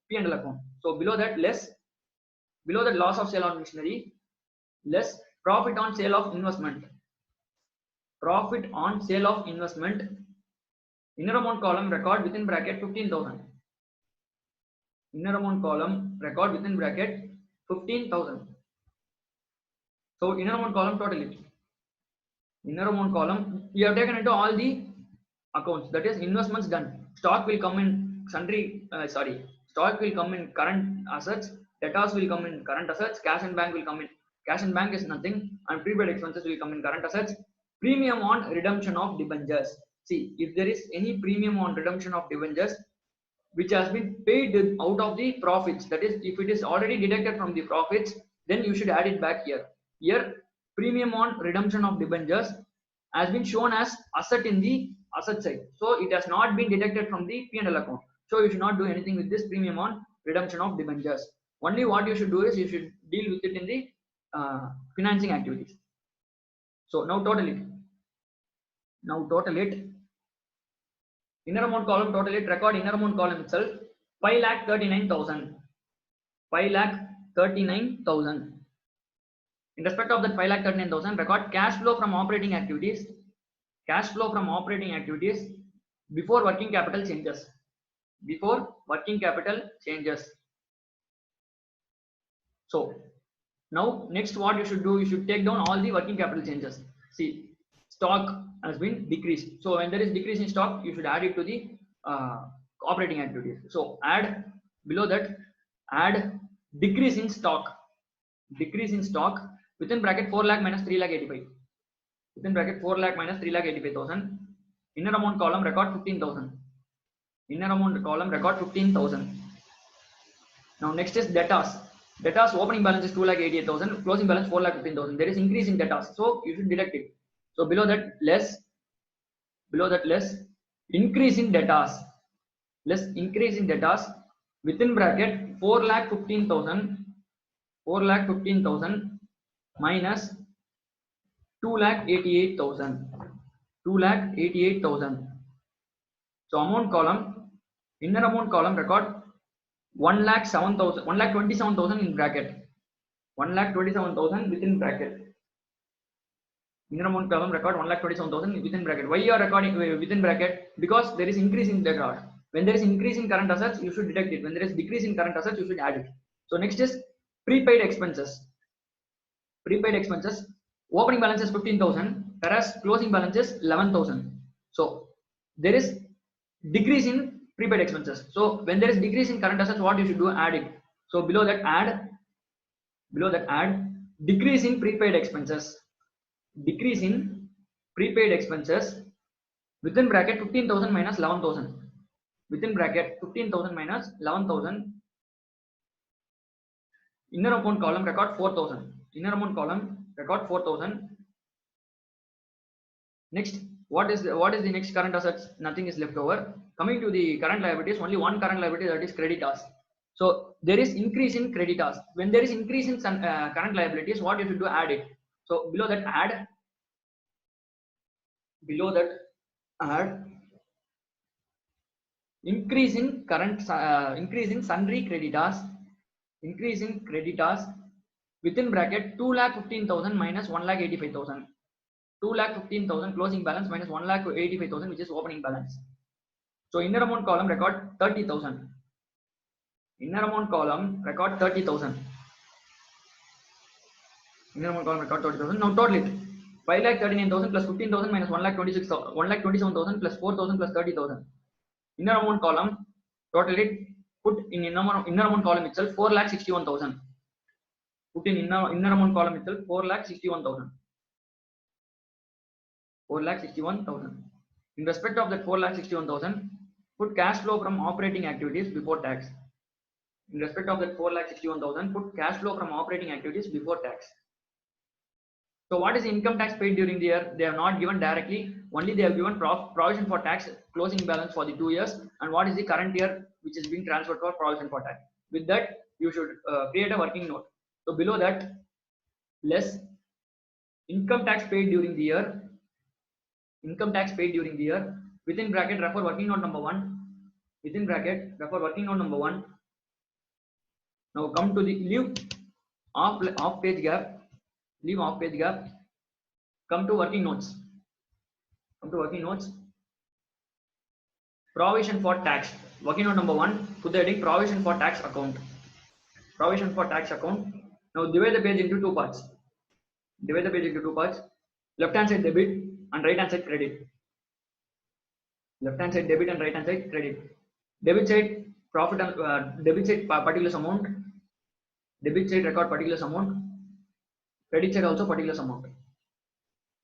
P&L account. So below that loss of sale on machinery less profit on sale of investment. Profit on sale of investment. Inner amount column record within bracket 15,000. Inner amount column record within bracket 15,000. So inner amount column totally. Inner amount column you have taken into all the accounts, that is investments done. Stock will come in stock will come in current assets, debtors will come in current assets, cash and bank will come in. Cash and bank is nothing, and prepaid expenses will come in current assets. Premium on redemption of debentures. See, if there is any premium on redemption of debentures which has been paid out of the profits, that is if it is already deducted from the profits, then you should add it back here. Here premium on redemption of debentures has been shown as asset in the asset side, so it has not been deducted from the P&L account. So you should not do anything with this premium on redemption of debentures. Only what you should do is you should deal with it in the financing activities. So now total it. Inner amount column total it, record inner amount column itself 5,39,000. 5,39,000. In respect of that 5,39,000, record cash flow from operating activities. Cash flow from operating activities before working capital changes. Before working capital changes. So now next what you should do, you should take down all the working capital changes. See, stock has been decreased. So when there is decrease in stock, you should add it to the operating activities. So add below that, add decrease in stock. decrease in stock within bracket 4 lakh minus 3 lakh 85. Within bracket 4 lakh minus 3 lakh 85,000. Inner amount column record 15,000. Inner amount column record 15,000. Now next is debtors. Debtors opening balance is 2 lakh 88,000. Closing balance 4 lakh 15,000. There is increase in debtors, so you should deduct it. So below that less increase in debtors, less increase in debtors within bracket 4 lakh 15,000. 4 lakh 15,000 minus 2 lakh 88,000. 2 lakh 88,000. So amount column, inner amount column record 1 lakh 7,000, 1 lakh 27,000 in bracket. 1 lakh 27,000 within bracket. Inner amount column record 1 lakh 27,000 within bracket. Why you are recording within bracket? Because there is increase in debtors. When there is increase in current assets, you should deduct it. When there is decrease in current assets, you should add it. So next is prepaid expenses. Prepaid expenses. Opening balance is 15,000, whereas closing balance is 11,000. So there is decrease in prepaid expenses. So when there is decrease in current assets, what you should do? Add it. So below that add decrease in prepaid expenses. Decrease in prepaid expenses within bracket 15,000 minus 11,000. Within bracket 15,000 minus 11,000. Inner amount column record 4,000. Inner amount column record 4,000. Next, what is the next current assets? Nothing is left over. Coming to the current liabilities, only one current liability, that is creditors. So there is increase in creditors. When there is increase in current liabilities, what you should do? Add it. So below that add increase in current increase in sundry creditors. Increase in creditors within bracket 2 lakh 15,000 minus 1 lakh 85,000. 2 lakh 15,000 closing balance minus 1 lakh 85,000, which is opening balance. So inner amount column record 30,000. Inner amount column record 30,000. Inner amount column record 30,000. Now total it 5 lakh 39,000 plus 15,000 minus 1 lakh 26,000. 1 lakh 27,000 plus 4,000 plus 30,000. Inner amount column total it. Put in inner amount column itself 4 lakh 61,000. Put in inner amount column itself 4 lakh 61,000. 4 lakh 61,000. In respect of that 4 lakh 61,000, put cash flow from operating activities before tax. In respect of that 4 lakh 61,000, put cash flow from operating activities before tax. So what is the income tax paid during the year? They have not given directly, only they have given provision for tax closing balance for the 2 years, and what is the current year which is being transferred for provision for tax. With that, you should create a working note. So below that, less income tax paid during the year. Income tax paid during the year. Within bracket, refer working note number 1. Within bracket, refer working note number 1. Now come to the leave off page gap. Leave off page gap. Come to working notes. Come to working notes. Provision for tax. Working note number 1. Put the heading provision for tax account. Provision for tax account. Now divide the page into 2 parts. Divide the page into 2 parts. Left hand side debit and right hand side credit. Left hand side debit and right hand side credit. Debit side profit and debit side particular amount. Debit side record particular amount. Credit side also particular amount.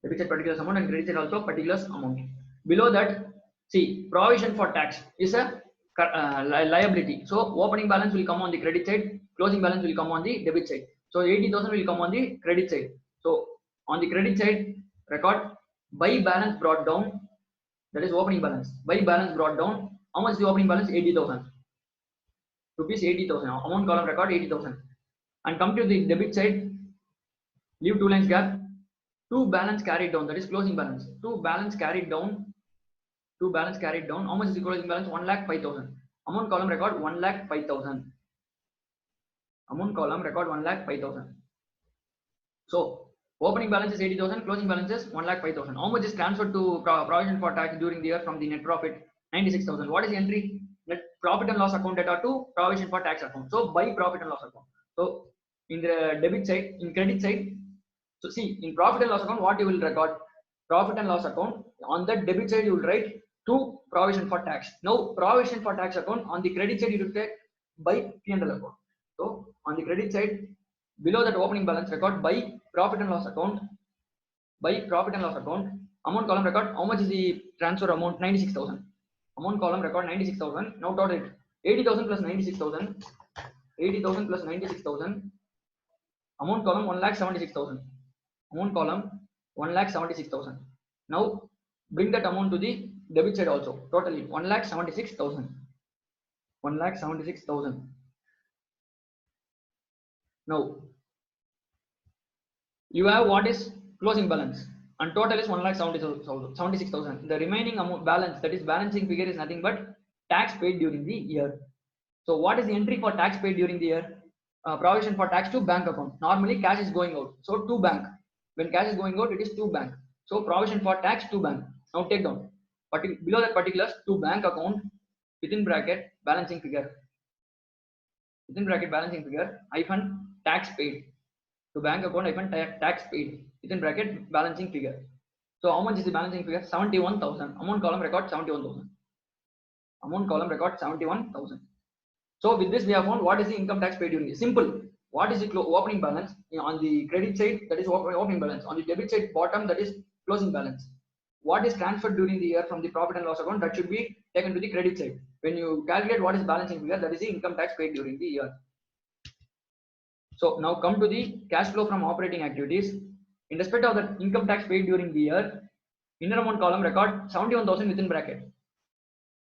Debit side particular amount and credit side also particular amount. Below that, see, provision for tax is a liability. So opening balance will come on the credit side, closing balance will come on the debit side. So 80,000 will come on the credit side. So on the credit side, record by balance brought down, that is opening balance. By balance brought down, how much is the opening balance? 80,000 rupees. 80,000. Amount column record 80,000. And come to the debit side, leave 2 lines gap. 2 balance carried down, that is closing balance. 2 balance carried down. 2 balance carried down. How much is the closing balance? 1,05,000. Amount column record 1,05,000. Amount column record 1,05,000. So opening balance is 80,000, closing balance is 1,05,000. How much is transferred to provision for tax during the year from the net profit? 96,000. What is the entry? Net profit and loss account data to provision for tax account. So by profit and loss account. So in the debit side, in credit side, so see, in profit and loss account, what you will record? Profit and loss account. On the debit side, you will write to provision for tax. Now provision for tax account, on the credit side you will take by P&L account. So on the credit side, Below that opening balance record by profit and loss account. By profit and loss account, amount column record how much is the transfer amount? 96,000. Amount column record 96,000. Now total it 80,000 plus 96,000. 80,000 plus 96,000. Amount column 1,76,000. Amount column 1,76,000. Now bring that amount to the debit side also. Totally 1,76,000. 1,76,000. Now you have what is closing balance and total is 1,76,000. The remaining amount balance, that is balancing figure, is nothing but tax paid during the year. So what is the entry for tax paid during the year? Provision for tax to bank account. Normally cash is going out, so to bank. When cash is going out, it is to bank. So provision for tax to bank. Now take down below that particulars to bank account within bracket balancing figure. Within bracket balancing figure hyphen tax paid. To bank account hyphen tax paid within bracket balancing figure. So how much is the balancing figure? 71,000. Amount column record 71,000. Amount column record 71,000. So with this we have found what is the income tax paid during the simple. What is the opening balance on the credit side? That is opening balance. On the debit side bottom, that is closing balance. What is transferred during the year from the profit and loss account, that should be taken to the credit side. When you calculate what is balancing figure, that is the income tax paid during the year. So now come to the cash flow from operating activities. In respect of the income tax paid during the year, inner amount column record 71,000 within bracket.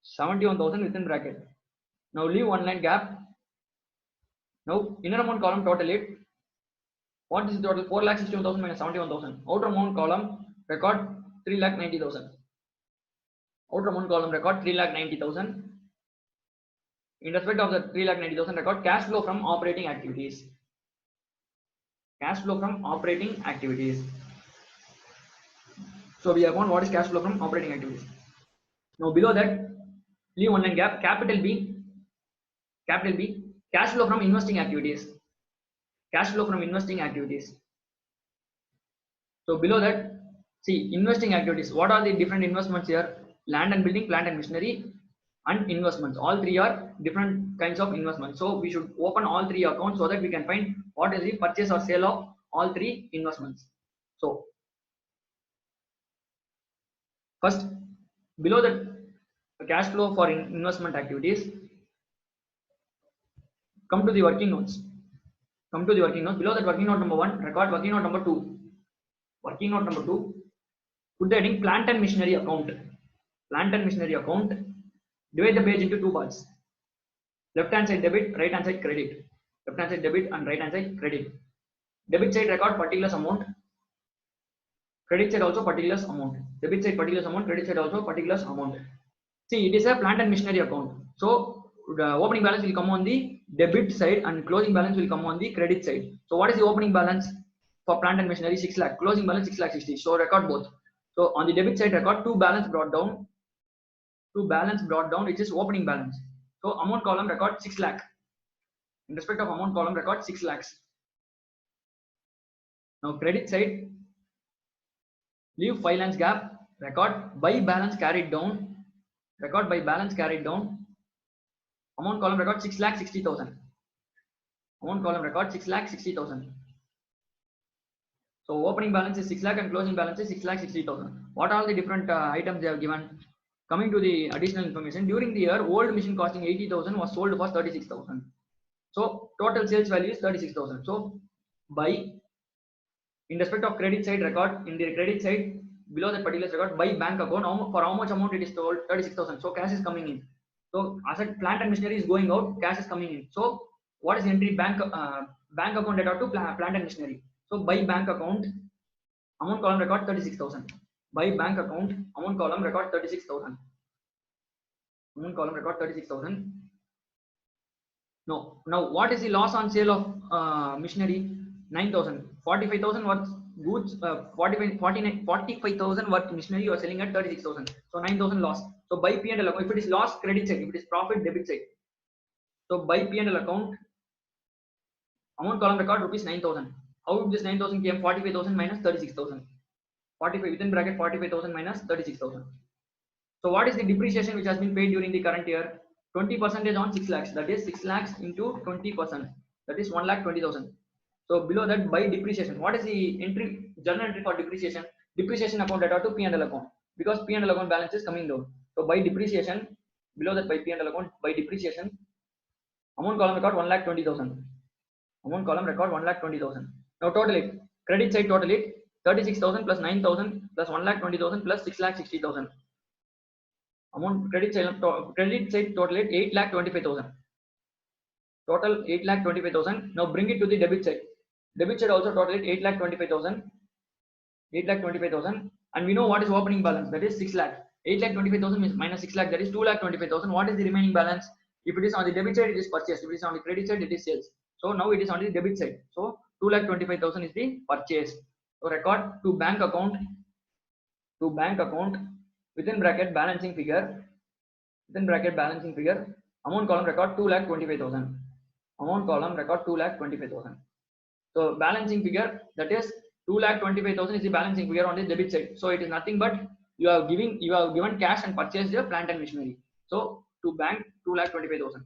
71,000 within bracket. Now leave one line gap. Now inner amount column total it. What is the total? 4,61,000 minus 71,000. Outer amount column record 3,90,000. Outer amount column record 3,90,000. In respect of the 3,90,000 record cash flow from operating activities. Cash flow from operating activities. So we have found what is cash flow from operating activities. Now below that, leave one line gap. Capital B, cash flow from investing activities. Cash flow from investing activities. So below that, see investing activities. What are the different investments here? Land and building, plant and machinery, and investments. All three are different kinds of investments. So we should open all three accounts so that we can find what is the purchase or sale of all three investments. So first, below the cash flow for investment activities, come to the working notes. Come to the working notes. Below that working note number 1, record working note number 2. Working note number 2, put the heading plant and machinery account. Plant and machinery account. Divide the page into two parts. Left hand side debit, right hand side credit. Left hand side debit and right hand side credit. Debit side record particulars amount. Credit side also particulars amount. Debit side particulars amount, credit side also particulars amount. See, it is a plant and machinery account. So the opening balance will come on the debit side and closing balance will come on the credit side. So what is the opening balance for plant and machinery? 6 lakh. Closing balance 6 lakh 60. So record both. So on the debit side record two balance brought down. Which is opening balance. So amount column record 6 lakh. In respect of amount column record 6 lakhs. Now credit side, leave 5 lakhs gap. Record by balance carried down. Record by balance carried down. Amount column record 6,60,000. Amount column record 6,60,000. So opening balance is 6 lakh and closing balance is 6,60,000. What are the different items they have given? Coming to the additional information, during the year, old machine costing 80,000 was sold for 36,000. So total sales value is 36,000. So by, in respect of credit side record, in the credit side, below that particular record, by bank account, for how much amount it is sold? 36,000. So cash is coming in. So asset, plant and machinery is going out, cash is coming in. So what is the entry? Bank account data to plant and machinery. So by bank account, amount column record 36,000. By bank account, amount column record 36,000. Amount column record 36,000. No. Now what is the loss on sale of machinery? 9,000. 45,000 worth goods. 45,000 worth machinery you are selling at 36,000. So 9,000 loss. So by P&L account, if it is loss, credit side. If it is profit, debit side. So by P&L account, amount column record rupees 9,000. How this 9,000 came? 45,000 minus 36,000. 45 within bracket 45,000 minus 36,000. So what is the depreciation which has been paid during the current year? 20% on 6 lakhs. That is 6 lakhs into 20%. That is 1,20,000. So below that, by depreciation. What is the entry, journal entry for depreciation? Depreciation account data to P&L account, because P&L account balance is coming down. So by depreciation, below that, by P&L account, by depreciation, amount column record 1,20,000. Amount column record 1,20,000. Now total it. Credit side total it 36,000 plus 9,000 plus 1,20,000 plus 6,60,000. Amount credit side total it 8,25,000. Total 8,25,000. Now bring it to the debit side. Debit side also total it 8,25,000. 8,25,000. And we know what is opening balance, that is 6 lakh. 8,25,000 is minus 6 lakh, that is 2,25,000. What is the remaining balance? If it is on the debit side, it is purchase. If it is on the credit side, it is sales. So now it is on the debit side. So 2,25,000 is the purchase. So record to bank account within bracket balancing figure, amount column record 2,25,000. Amount column record 2,25,000. So balancing figure, that is 2,25,000 is the balancing figure on the debit side. So it is nothing but you have given cash and purchased your plant and machinery. So to bank 2,25,000.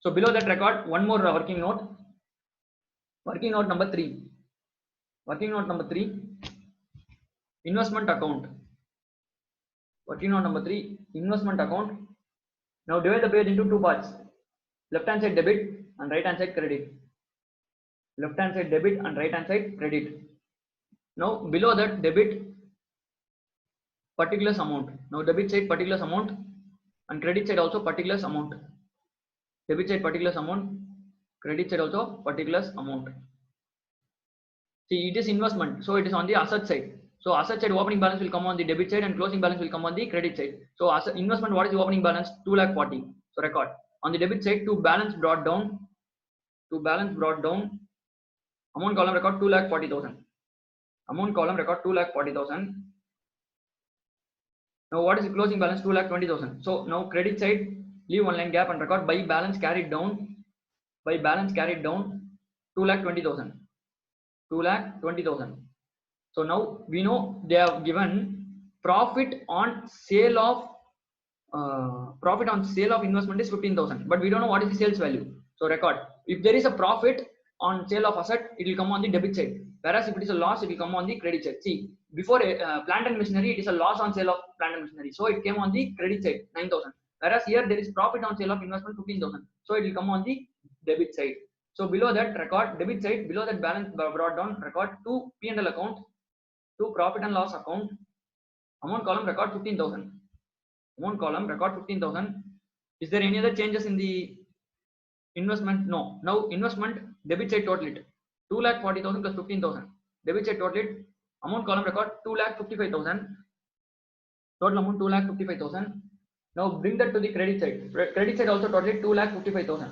So below that record one more working note. Working note number 3. Working note number 3. Investment account. Working note number 3. Investment account. Now divide the page into two parts. Left hand side debit and right hand side credit. Left hand side debit and right hand side credit. Now below that, debit particulars amount. Now debit side particulars amount and credit side also particulars amount. Debit side particulars amount, credit side also particulars amount. See, it is investment, so it is on the asset side. So asset side opening balance will come on the debit side and closing balance will come on the credit side. So asset investment, what is the opening balance? 2,40,000. So record on the debit side, to balance brought down, amount column record 2,40,000. Amount column record 2,40,000. Now what is the closing balance? 2,20,000. So now credit side, leave one line gap and record by balance carried down. By balance carried down 2,20,000. 2,20,000. So now we know they have given profit on sale of investment is 15,000, but we don't know what is the sales value. So record, if there is a profit on sale of asset, it will come on the debit side, whereas if it is a loss, it will come on the credit side. See, before plant and machinery, it is a loss on sale of plant and machinery, so it came on the credit side 9,000, whereas here there is profit on sale of investment 15,000, so it will come on the debit side. So below that, record debit side, below that balance brought down, record to P&L account, to profit and loss account, amount column record 15,000. Amount column record 15,000. Is there any other changes in the investment? No. Now investment, debit side total it 2,40,000 plus 15,000. Debit side total it, amount column record 2,55,000. Total amount 2,55,000. Now bring that to the credit side. Credit side also total it 2,55,000.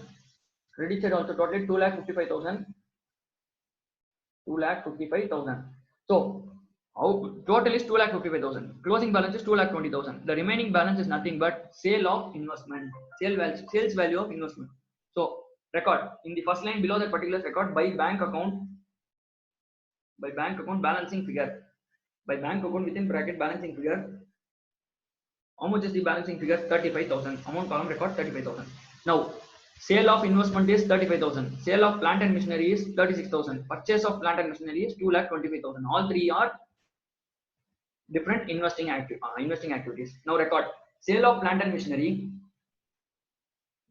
Credit side also total it 2,55,000. 2,55,000. So total is 2,55,000. Closing balance is 2,20,000. The remaining balance is nothing but sale of investment, sales value of investment. So record in the first line below that particular record by bank account balancing figure. By bank account within bracket balancing figure. How much is the balancing figure? 35,000. Amount column record 35,000. Now sale of investment is 35,000. Sale of plant and machinery is 36,000. Purchase of plant and machinery is 2,25,000. All three are different investing activities. Now record sale of plant and machinery.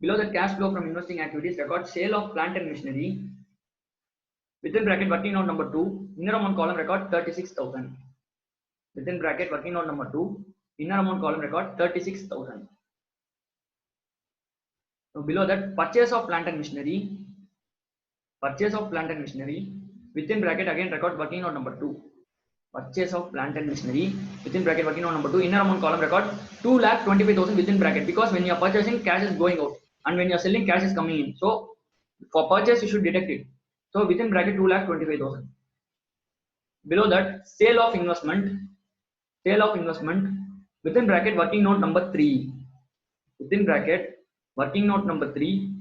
Below the cash flow from investing activities, record sale of plant and machinery. Within bracket working note number 2, inner amount column record 36,000. Within bracket working note number 2, inner amount column record 36,000. So below that, purchase of plant and machinery. Within bracket again record working note number 2. Purchase of plant and machinery within bracket working note number 2, inner amount column record 2,25,000 within bracket, because when you are purchasing, cash is going out, and when you are selling, cash is coming in. So for purchase, you should deduct it. So within bracket 2,25,000. Below that, sale of investment within bracket working note number 3. Within bracket working note number 3,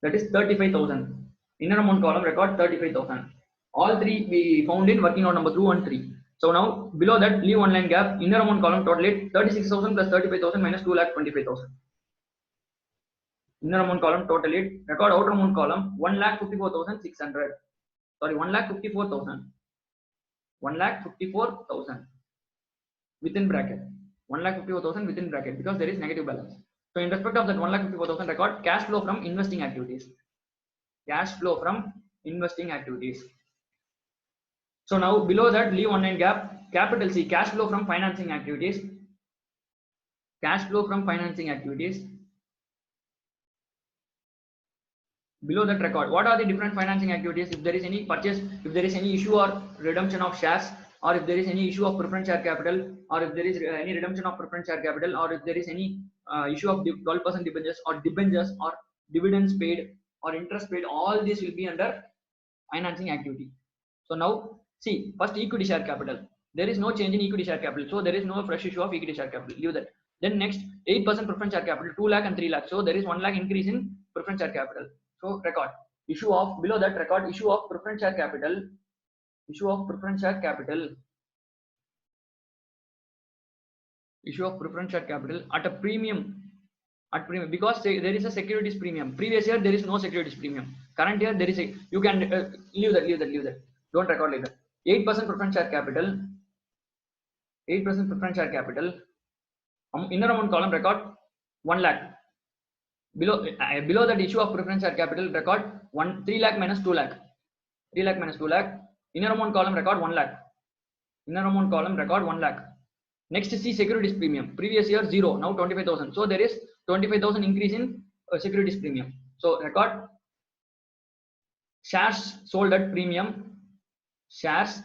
that is 35,000. Inner amount column record 35,000. All three we found in working note number 2 and 3. So now below that, leave one line gap. Inner amount column total it 36,000 plus 35,000 minus 2,25,000. Inner amount column total it. Record outer amount column 1,54,600. Sorry, 1,54,000. 1,54,000 within bracket. 1,54,000 within bracket because there is negative balance. So in respect of that 1,54,000, record cash flow from investing activities. Cash flow from investing activities. So now below that, leave one line gap. Capital C, cash flow from financing activities. Cash flow from financing activities. Below that, record what are the different financing activities. If there is any purchase, if there is any issue or redemption of shares, or if there is any issue of preference share capital, or if there is any redemption of preference share capital, or if there is any issue of 12% debentures or dividends paid or interest paid, all this will be under financing activity. So now see, first equity share capital. There is no change in equity share capital, so there is no fresh issue of equity share capital. Leave that. Then next 8% preference share capital, 2 lakh and 3 lakh. So there is 1 lakh increase in preference share capital. So record issue of, below that, record issue of preference share capital. Issue of preference share capital. Issue of preference share capital at a premium. At premium because there is a securities premium. Previous year there is no securities premium. Current year there is a. You can leave that. Don't record like that. 8% preference share capital. 8% preference share capital. Inner amount column record 1 lakh. Below that issue of preference share capital record 3 lakh minus 2 lakh. 3 lakh minus 2 lakh. Inner amount column record 1 lakh. Inner amount column record 1 lakh. Next see securities premium. Previous year 0, now 25,000. So there is 25,000 increase in securities premium. So record shares sold at premium. Shares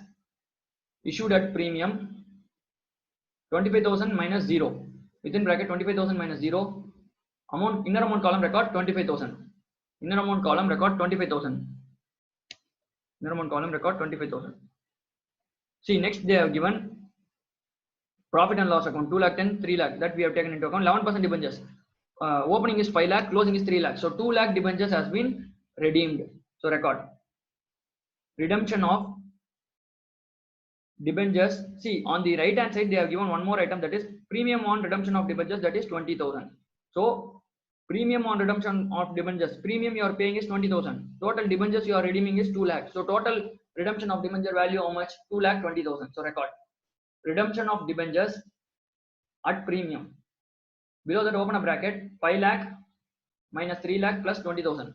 issued at premium. 25,000 minus 0. Within bracket 25,000 minus 0. Amount, inner amount column record 25,000. Inner amount column record 25,000. Inner amount column record 25,000. See, next they have given profit and loss account 2 lakh 10, 3 lakh, that we have taken into account. 11% debentures. Opening is 5 lakh, closing is 3 lakh. So 2 lakh debentures has been redeemed. So record redemption of debentures. See, on the right hand side they have given one more item, that is premium on redemption of debentures, that is 20,000. So premium on redemption of debentures, premium you are paying is 20,000. Total debentures you are redeeming is 2 lakh. So total redemption of debenture value how much? 2 lakh 20,000. So record redemption of debentures at premium. Below that open a bracket 5 lakh minus 3 lakh plus 20,000.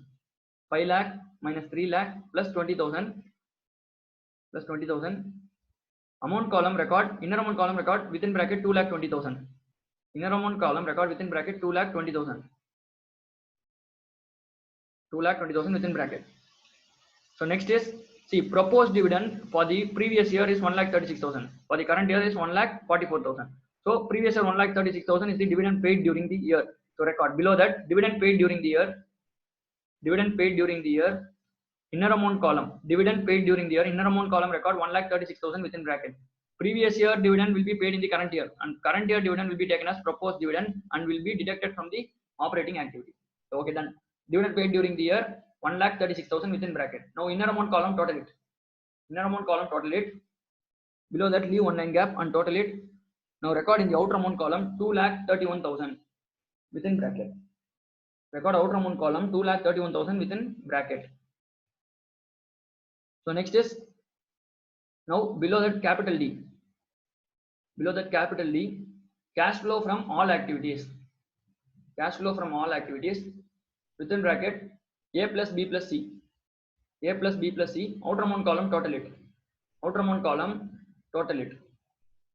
5 lakh minus 3 lakh plus 20,000 plus 20,000. Amount column record, inner amount column record within bracket 2 lakh 20,000. Inner amount column record within bracket 2 lakh 20,000. 2 lakh 20,000 within bracket. So next is, see, proposed dividend for the previous year is 1,36,000. For the current year is 1,44,000. So previous year 1,36,000 is the dividend paid during the year. So record below that dividend paid during the year. Dividend paid during the year. Inner amount column, dividend paid during the year. Inner amount column record 1,36,000 within bracket. Previous year dividend will be paid in the current year, and current year dividend will be taken as proposed dividend and will be deducted from the operating activity. So, okay, then dividend paid during the year 1,36,000 within bracket. Now inner amount column total it. Inner amount column total it. Below that leave one line gap and total it. Now record in the outer amount column 2,31,000 within bracket. Record outer amount column 2,31,000 within bracket. So next is, now below that capital D. Below that capital D, cash flow from all activities. Cash flow from all activities within bracket A plus B plus C. A plus B plus C. Outer amount column total it. Outer amount column total it.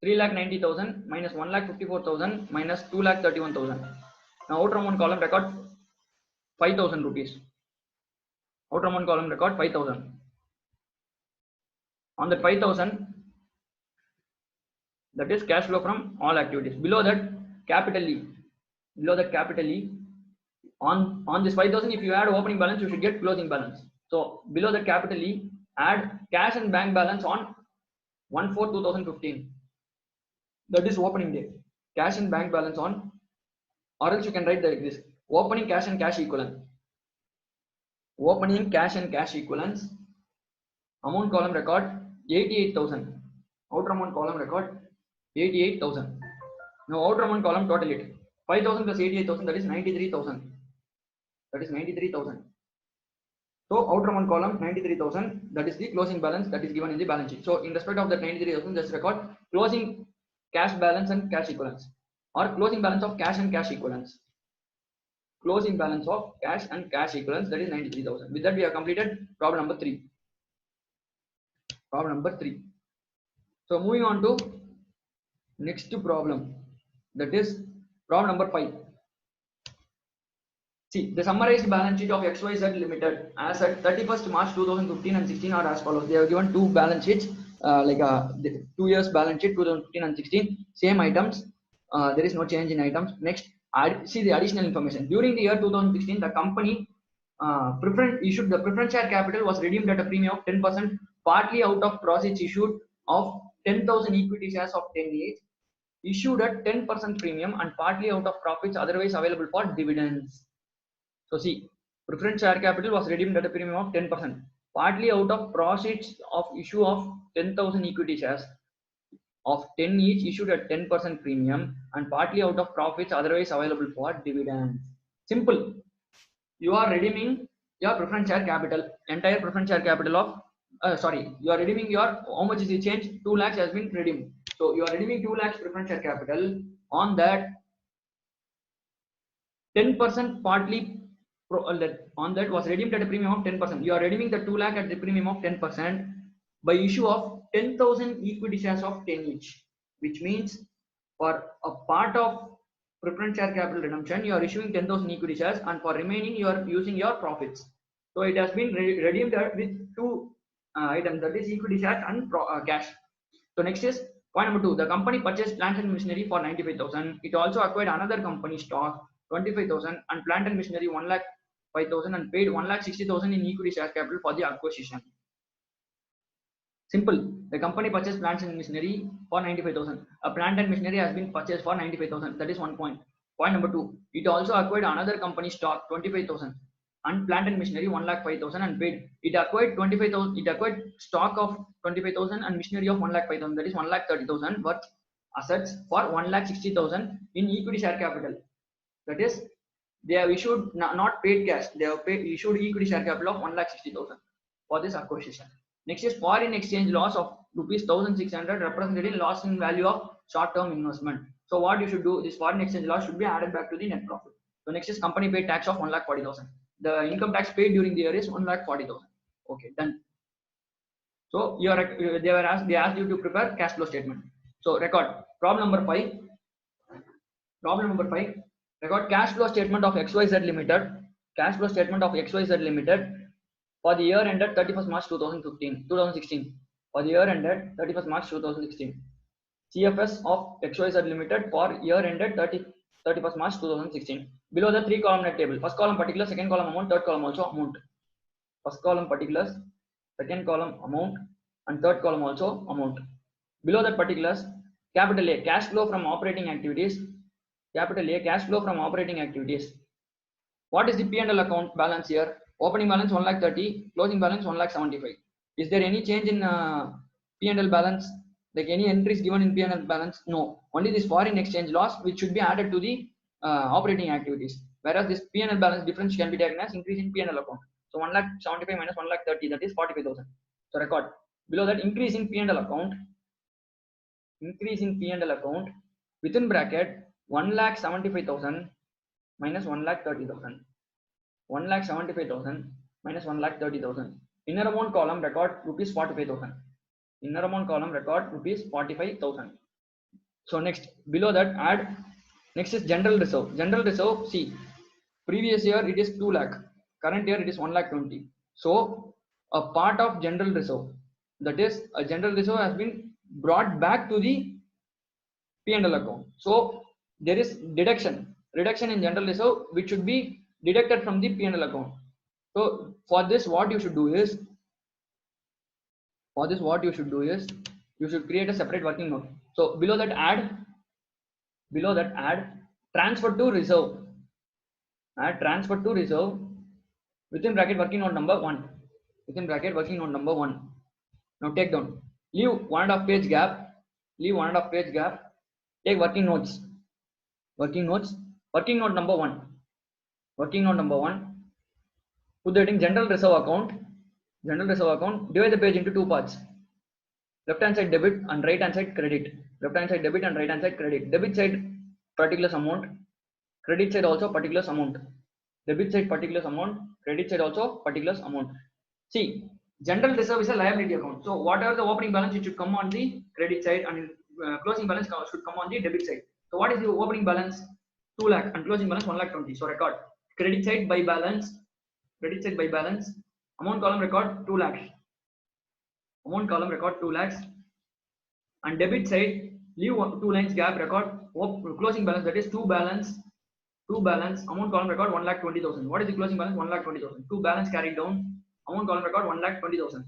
3,90,000 minus 1,54,000 minus 2,31,000. Now outer amount column record 5,000 rupees. Outer amount column record 5,000. On the 5,000, that is cash flow from all activities. Below that capital E. Below that capital E. On this 5,000, if you add opening balance, you should get closing balance. So below that capital E, add cash and bank balance on 1/4/2015. That is opening day. Cash and bank balance on, or else you can write like this: opening cash and cash equivalent. Opening cash and cash equivalents. Amount column record 88,000. Outer amount column record 88,000. Now outer amount column total it. 5,000 plus 88,000, that is 93,000. that is 93,000. So outer one column 93,000, that is the closing balance that is given in the balance sheet. So in respect of that 93,000, just record closing cash balance and cash equivalents, or closing balance of cash and cash equivalents. Closing balance of cash and cash equivalents, that is 93,000. With that we have completed problem number 3. Problem number 3. So moving on to next problem, that is problem number 5. See, the summarized balance sheet of XYZ Limited as at 31st March 2015 and 16 are as follows. They have given two balance sheets, the 2 years balance sheet 2015 and 16, same items. There is no change in items. Next, see the additional information. During the year 2016, the company issued the preference share capital was redeemed at a premium of 10%, partly out of proceeds issued of 10,000 equity shares of 10 each, issued at 10% premium, and partly out of profits otherwise available for dividends. So see, preference share capital was redeemed at a premium of 10%, partly out of proceeds of issue of 10,000 equity shares of 10 each issued at 10% premium, and partly out of profits otherwise available for dividends. Simple. You are redeeming your preference share capital, entire preference share capital of, you are redeeming your, how much is the change? 2 lakhs has been redeemed. So you are redeeming 2 lakhs preference share capital. On that, 10% partly on that was redeemed at a premium of 10%. You are redeeming the 2 lakh at the premium of 10% by issue of 10,000 equity shares of 10 each, which means for a part of preference share capital redemption, you are issuing 10,000 equity shares, and for remaining, you are using your profits. So it has been redeemed with two items, that is equity shares and cash. So next is point number 2. The company purchased plant and machinery for 95,000. It also acquired another company stock 25,000 and plant and machinery 1,05,000 and paid 1,60,000 in equity share capital for the acquisition. Simple. The company purchased plants and machinery for 95,000. A plant and machinery has been purchased for 95,000. That is one point. Point number 2. It also acquired another company stock 25,000 and plant and machinery 1,05,000 and paid. It acquired 25,000. It acquired stock of 25,000 and machinery of 1,05,000. That is 1,30,000 worth assets for 1,60,000 in equity share capital. That is, they have issued not paid cash. They have issued equity share capital of 1,60,000 for this acquisition. Next is foreign exchange loss of rupees 1,600, represented loss in value of short-term investment. So what you should do, this foreign exchange loss should be added back to the net profit. So next is company paid tax of 1,40,000. The income tax paid during the year is 1,40,000. Okay, done. So they asked you to prepare cash flow statement. So record problem number 5. Problem number 5. Record cash flow statement of XYZ Limited. Cash flow statement of XYZ Limited for the year ended 31st March 2016. For the year ended 31st March 2016. CFS of XYZ Limited for year ended 31st March 2016. Below the 3 column net table. First column particulars, second column amount, third column also amount. First column particulars, second column amount, and third column also amount. Below that particulars, capital A, cash flow from operating activities. Capital A, cash flow from operating activities. What is the P&L account balance here? Opening balance 1,30,000, closing balance 1,75,000. Is there any change in P&L balance? Like any entries given in P&L balance? No. Only this foreign exchange loss, which should be added to the operating activities. Whereas this P&L balance difference can be taken as increase in P&L account. So 1,75,000 minus 1,30,000, that is 45,000. So record below that increase in P&L account. Increase in P&L account within bracket 1,75,000 minus 1,30,000. 1,75,000 minus 1,30,000. Inner amount column record rupees 45,000. Inner amount column record rupees 45,000. So next below that add. Next is general reserve. General reserve, see, previous year it is 2 lakh. Current year it is 1,20,000. So a part of general reserve, that is a general reserve, has been brought back to the P&L account. So there is reduction in general reserve, which should be deducted from the P&L account. So for this, what you should do is, you should create a separate working note. So below that add transfer to reserve. Add transfer to reserve within bracket working note number 1. Within bracket working note number 1. Now take down. Leave 1.5 page gap. Take working notes. Working note number 1. Working note number 1. Put the heading general reserve account. General reserve account. Divide the page into two parts. Left hand side debit and right hand side credit. Left hand side debit and right hand side credit. Debit side particular amount. Credit side also particular amount. Debit side particular amount. Credit side also particular amount. See, general reserve is a liability account. So whatever the opening balance, it should come on the credit side, and closing balance should come on the debit side. So what is the opening balance? 2 lakh and closing balance 1,20,000. So record credit side by balance. Credit side by balance. Amount column record 2 lakhs. Amount column record 2 lakhs. And debit side leave 2 lines gap, record closing balance, that is 2 balance. Amount column record 1,20,000. What is the closing balance? 1,20,000. 2 balance carried down. Amount column record 1,20,000.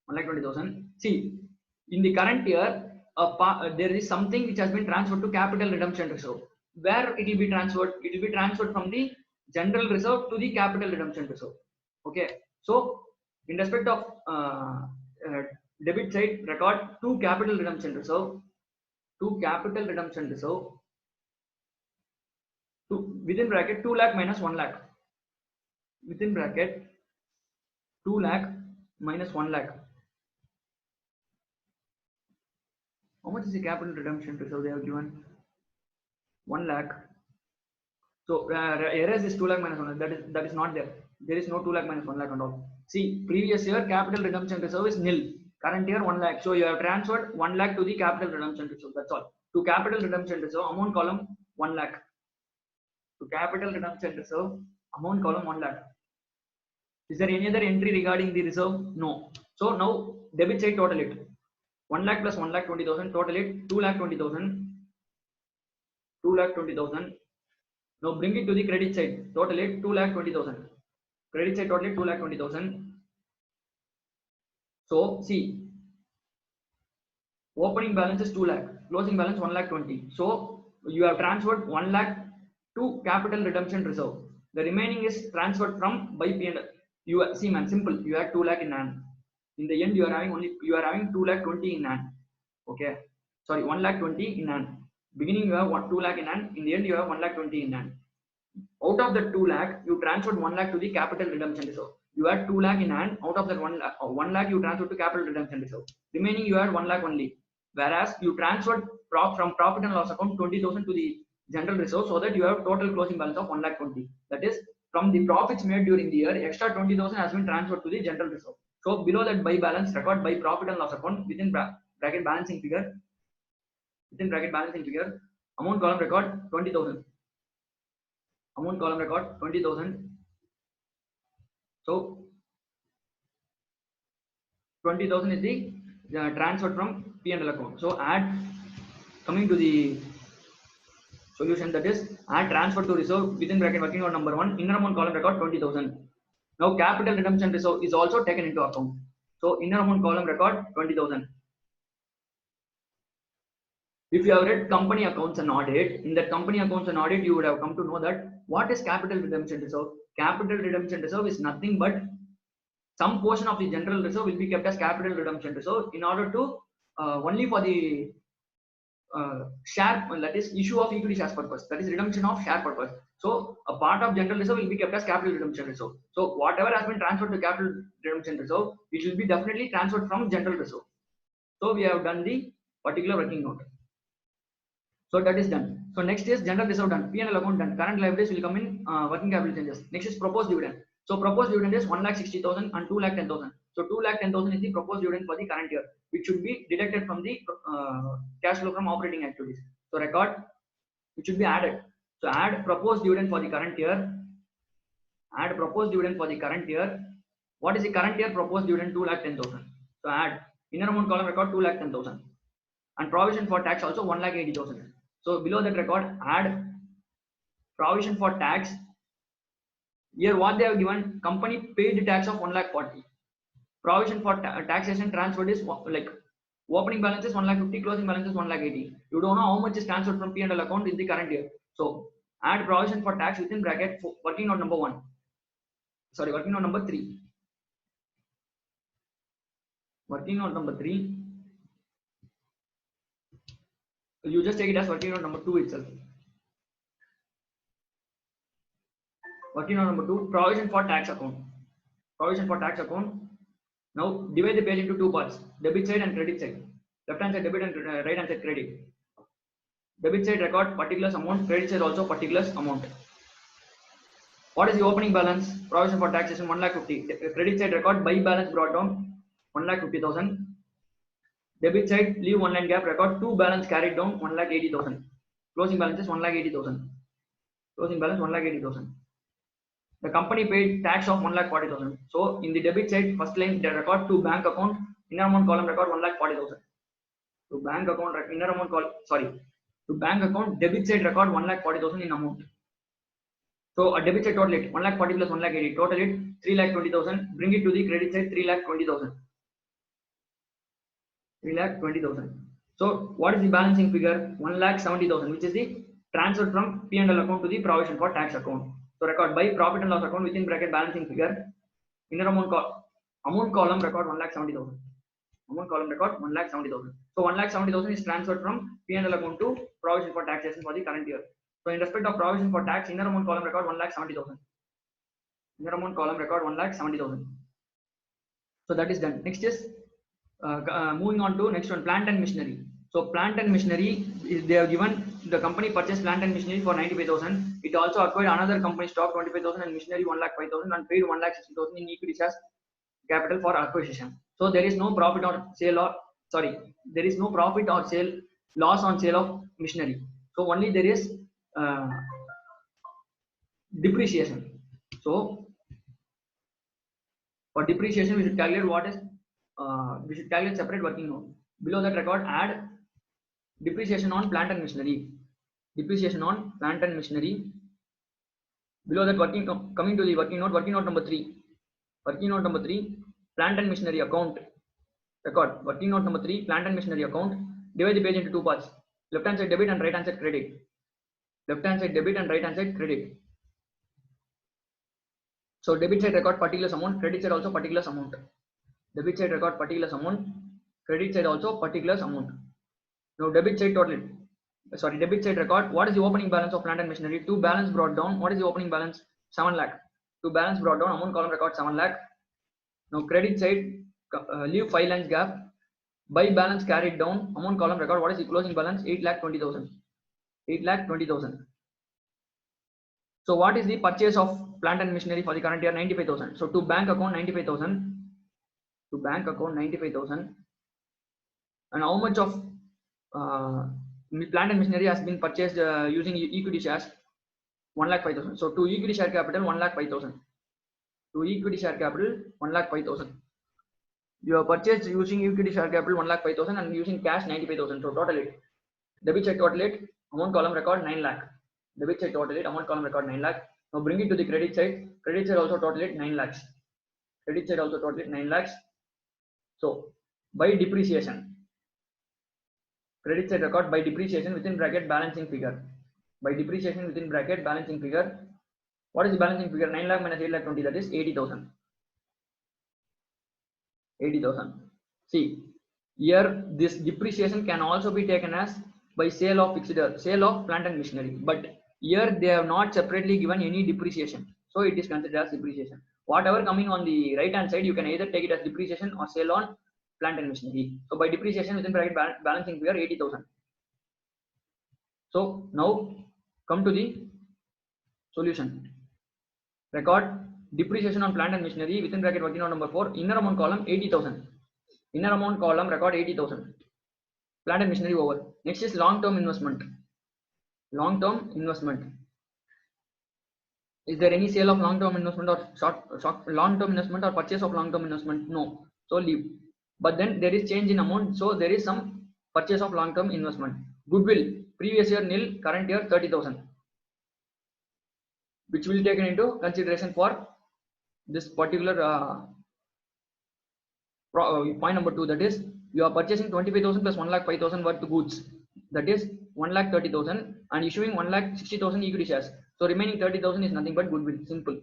1,20,000. See, in the current year, there is something which has been transferred to capital redemption reserve. Where it will be transferred? It will be transferred from the general reserve to the capital redemption reserve. Okay. So, in respect of debit side, record 2 capital redemption reserve. 2 capital redemption reserve. Within bracket 2 lakh minus 1 lakh. Within bracket 2 lakh minus 1 lakh. How much is the capital redemption reserve they have given? 1 lakh. So erase this 2 lakh minus 1 lakh. That is not there. There is no 2 lakh minus 1 lakh and all. See, previous year capital redemption reserve is nil. Current year 1 lakh. So you have transferred 1 lakh to the capital redemption reserve. That's all. To capital redemption reserve, amount column 1 lakh. To capital redemption reserve, amount column 1 lakh. Is there any other entry regarding the reserve? No. So now debit side total it. 1 lakh plus 1,20,000, total it 2,20,000. 2,20,000. Now bring it to the credit side. Total it 2,20,000. Credit side total it 2,20,000. So see, opening balance is 2 lakh. Closing balance 1,20,000. So you have transferred 1 lakh to capital redemption reserve. The remaining is transferred from by P&L. You see, man, simple. You have 2 lakh in hand. In the end, you are having 2,20,000 in hand. Okay, sorry, 1,20,000 in hand. Beginning you have 2 lakh in hand. In the end, you have 1,20,000 in hand. Out of the 2 lakh, you transferred 1 lakh to the capital redemption reserve. You had 2 lakh in hand. Out of that 1 lakh, you transferred to capital redemption reserve. Remaining, you had 1 lakh only. Whereas you transferred from profit and loss account 20,000 to the general reserve, so that you have total closing balance of 1,20,000. That is, from the profits made during the year, extra 20,000 has been transferred to the general reserve. So below that by balance, record by profit and loss account within bracket balancing figure. Within bracket balancing figure, amount column record 20,000. Amount column record 20,000. So 20,000 is the transferred from P&L account. So add, coming to the solution, that is add transfer to reserve within bracket working on number 1, inner amount column record 20,000. Now capital redemption reserve is also taken into account. So inner amount column record 20,000. If you have read company accounts and audit, in that company accounts and audit, you would have come to know that what is capital redemption reserve? Capital redemption reserve is nothing but some portion of the general reserve will be kept as capital redemption reserve in order to only for the share, that is issue of equity shares purpose, that is redemption of share purpose. So a part of general reserve will be kept as capital redemption reserve. So whatever has been transferred to capital redemption reserve, it will be definitely transferred from general reserve. So we have done the particular working note. So that is done. So next is general reserve done, P&L account done, current liabilities will come in working capital changes. Next is proposed dividend. So proposed dividend is 1,60,000 and 2,10,000. So 2,10,000 is the proposed dividend for the current year, which should be deducted from the cash flow from operating activities. So record, it should be added. So add proposed dividend for the current year. Add proposed dividend for the current year. What is the current year proposed dividend? 2,10,000. So add inner amount column record 2,10,000. And provision for tax also 1,80,000. So below that record, add provision for tax. Here what they have given, company paid tax of 1,40,000. Provision for taxation transferred is like opening balance is 1,50,000, closing balance is 1,80,000. You don't know how much is transferred from P&L account in the current year. So add provision for tax within bracket working on number 1. Sorry, working on number 3. Working on number 3. You just take it as working on number 2 itself. Working note number 2, provision for tax account. Provision for tax account. Now divide the page into two parts: debit side and credit side. Left hand side debit and right hand side credit. Debit side record particulars amount, credit side also particulars amount. What is the opening balance? Provision for taxation 1,50,000. Credit side record buy balance brought down 1,50,000. Debit side leave one line gap, record two balance carried down 1,80,000. Closing balance is 1,80,000. Closing balance 1,80,000. The company paid tax of 1,40,000. So in the debit side, first line they record to bank account, inner amount column record 1,40,000. To bank account inner amount to bank account debit side record 1,40,000 in amount. So a debit side total it 1,40,000 plus 1,80,000, total it 3,20,000. Bring it to the credit side 3,20,000. 3,20,000. So what is the balancing figure? 1,70,000, which is the transfer from P&L account to the provision for tax account. So record by profit and loss account within bracket balancing figure. Inner amount column record 1,70,000. Amount column record 1,70,000. So 1,70,000 is transferred from P&L account to provision for taxation for the current year. So in respect of provision for tax, inner amount column record 1,70,000. Inner amount column record 1,70,000. So that is done. Next is moving on to next one, plant and machinery. So plant and machinery is they have given the company purchased plant and machinery for 95,000. It also acquired another company stock 25,000 and machinery 1,05,000 and paid 1,60,000 in equity shares capital for acquisition. So there is no profit or sale or there is no profit or sale loss on sale of machinery. So only there is depreciation. So for depreciation we should calculate what is we should calculate separate working note. Below that record add depreciation on plant and machinery. Depreciation on plant and machinery. Below that coming to the working note number 3. Working note number 3, plant and machinery account. Record working note number 3, plant and machinery account. Divide the page into two parts. Left hand side debit and right hand side credit. Left hand side debit and right hand side credit. So debit side record particulars amount, credit side also particulars amount. Debit side record particulars amount, credit side also particulars amount. Now debit side total. Debit side record what is the opening balance of plant and machinery? To balance brought down. What is the opening balance? 7 lakh. To balance brought down, amount column record 7 lakh. Now credit side leave 5 lines gap. Buy balance carried down, amount column record what is the closing balance? 8,20,000. 8,20,000. So what is the purchase of plant and machinery for the current year? 95,000. So to bank account 95,000. To bank account 95,000. And how much of plant and machinery has been purchased using equity shares? 1,05,000. So to equity share capital 1,05,000. To equity share capital 1,05,000. You have purchased using equity share capital 1,05,000 and using cash 95,000. So total it. Debit side total it. Amount column record 9 lakh. Debit side total it. Amount column record 9 lakh. Now bring it to the credit side. Credit side also total it 9 lakhs. Credit side also total it 9 lakhs. So by depreciation. Credit side record by depreciation within bracket balancing figure. By depreciation within bracket balancing figure. What is the balancing figure? 9 lakh minus 8,20,000, that is 80,000. 80,000. See, here this depreciation can also be taken as by sale of sale of plant and machinery. But here they have not separately given any depreciation. So it is considered as depreciation. Whatever coming on the right hand side, you can either take it as depreciation or sale on plant and machinery. So by depreciation within bracket balancing figure 80,000. So now come to the solution. Record depreciation on plant and machinery within bracket working note number 4. Inner amount column 80,000. Inner amount column record 80,000. Plant and machinery over. Next is long-term investment. Long-term investment. Is there any sale of long-term investment or short long-term investment or purchase of long-term investment? No. So leave. But then there is change in amount. So there is some purchase of long-term investment. Goodwill. Previous year nil. Current year 30,000. Which will be taken into consideration for this particular point number 2. That is, you are purchasing 25,000 plus 1,05,000 worth goods. That is 1,30,000 and issuing 1,60,000 equity shares. So remaining 30,000 is nothing but goodwill. Simple.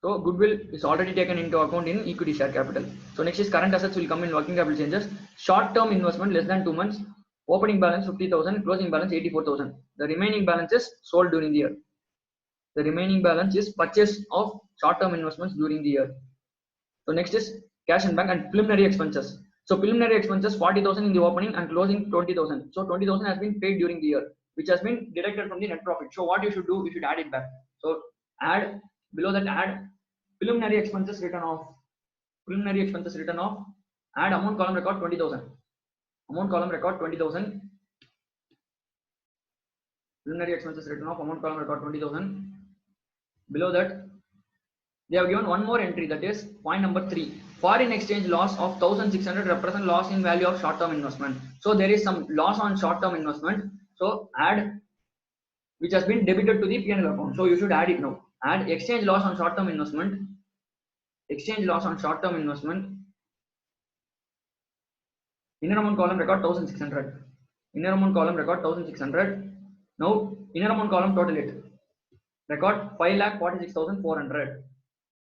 So goodwill is already taken into account in equity share capital. So next is current assets will come in working capital changes. Short-term investment less than 2 months. Opening balance 50,000. Closing balance 84,000. The remaining balance is sold during the year. The remaining balance is purchase of short-term investments during the year. So next is cash in bank and preliminary expenses. So preliminary expenses 40,000 in the opening and closing 20,000. So 20,000 has been paid during the year, which has been deducted from the net profit. So what you should do, you should add it back. So add, below that add preliminary expenses written off. Preliminary expenses written off. Add amount column record 20,000. Amount column record 20,000. Preliminary expenses written off. Amount column record 20,000. Below that, they have given one more entry, that is point number 3. Foreign exchange loss of 1,600 represent loss in value of short-term investment. So there is some loss on short-term investment. So add, which has been debited to the P&L account. So you should add it now. Add exchange loss on short-term investment. Exchange loss on short-term investment. Inner amount column record 1,600. Inner amount column record 1,600. Now inner amount column total it. Record 5,46,400.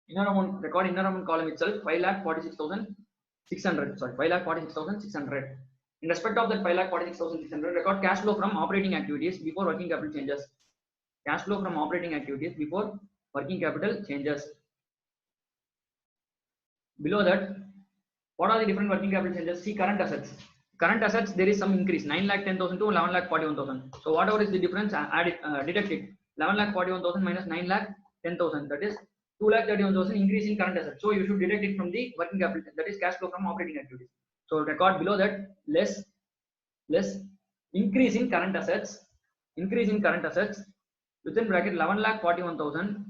Inner amount, record inner amount column itself 5,46,600. Sorry, 5,46,600. In respect of that 5,46,600, record cash flow from operating activities before working capital changes. Cash flow from operating activities before working capital changes. Below that, what are the different working capital changes? See current assets. Current assets, there is some increase, 9,10,000 to 11,41,000. So whatever is the difference, add it, deduct it. 11,41,000 minus 9,10,000, that is 2,31,000 increase in current assets. So you should deduct it from the working capital, that is cash flow from operating activities. So record below that less increase in current assets, within bracket 11,41,000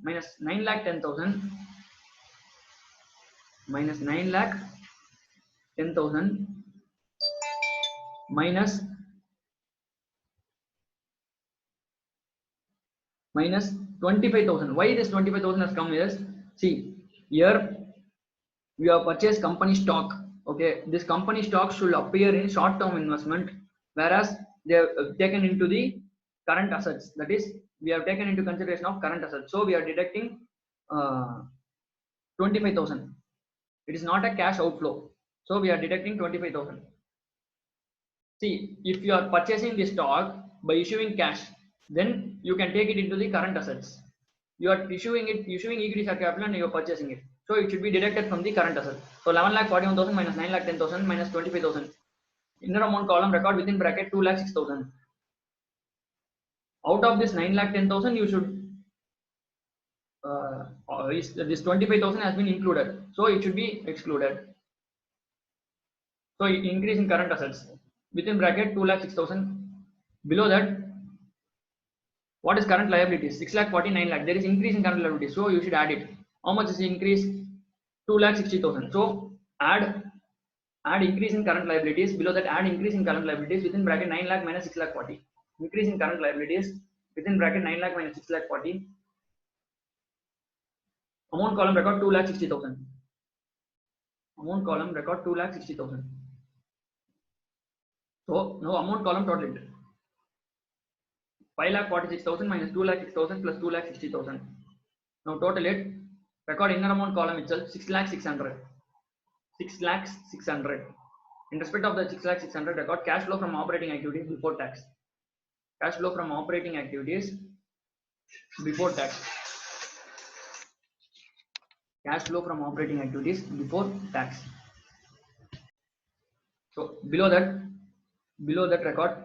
minus 9,10,000 minus 9,10,000 minus 25,000. Why this 25,000 has come is, see here we have purchased company stock. Okay, this company stock should appear in short-term investment, whereas they have taken into the current assets. That is, we have taken into consideration of current assets. So we are deducting 25,000. It is not a cash outflow. So we are deducting 25,000. See, if you are purchasing the stock by issuing cash, then you can take it into the current assets. You are issuing equity share capital and you are purchasing it. So it should be deducted from the current asset. So 11,41,000 minus 9,10,000 minus 25,000. Inner amount column record within bracket 2,06,000. Out of this 9,10,000, you should this 25,000 has been included, so it should be excluded. So increase in current assets within bracket 2,06,000. Below that, what is current liabilities? 6,49 lakh. There is increase in current liabilities, so you should add it. How much is the increase? 2,60,000. So add increase in current liabilities. Below that, add increase in current liabilities within bracket 9 lakh minus 6,40. Increase in current liabilities within bracket 9 lakh minus 6,40. Amount column record 2,60,000. Amount column record 2,60,000. So now amount column total it. 5,46,000 minus 2,06,000 plus 2,60,000. Now total it. Record inner amount column itself 6,600. 6,600. In respect of the 6,600, record cash flow from operating activities before tax. Cash flow from operating activities before tax. Cash flow from operating activities before tax. So below that record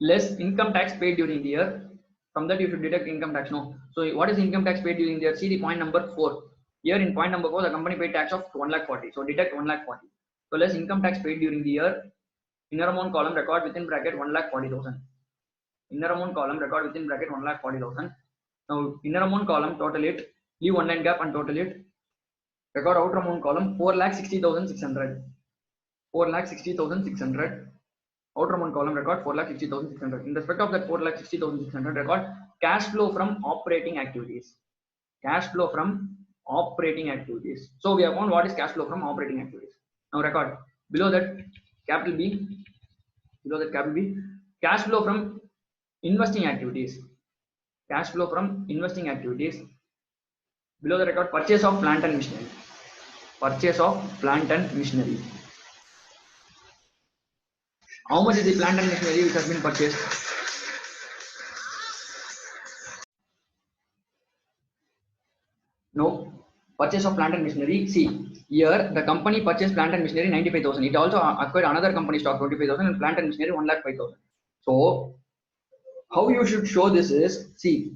less income tax paid during the year. From that you should deduct income tax. No. So what is income tax paid during the year? See the point number 4. Here in point number 4, the company paid tax of 1,40,000. So deduct 1,40,000. So less income tax paid during the year. Inner amount column record within bracket 1,40,000. Inner amount column record within bracket 1,40,000. Now inner amount column total it. Leave one line gap and total it. Record outer amount column 4,60,600. 4,60,600. Outer amount column record 4,60,600. In respect of that 4,60,600, record cash flow from operating activities. Cash flow from operating activities. So we have found what is cash flow from operating activities. Now record below that capital B. Below that capital B. Cash flow from investing activities. Cash flow from investing activities. Below the record purchase of plant and machinery. Purchase of plant and machinery. How much is the plant and machinery which has been purchased? No, purchase of plant and machinery. See, here the company purchased plant and machinery 95,000. It also acquired another company stock 25,000 and plant and machinery 1,05,000. So how you should show this is, see,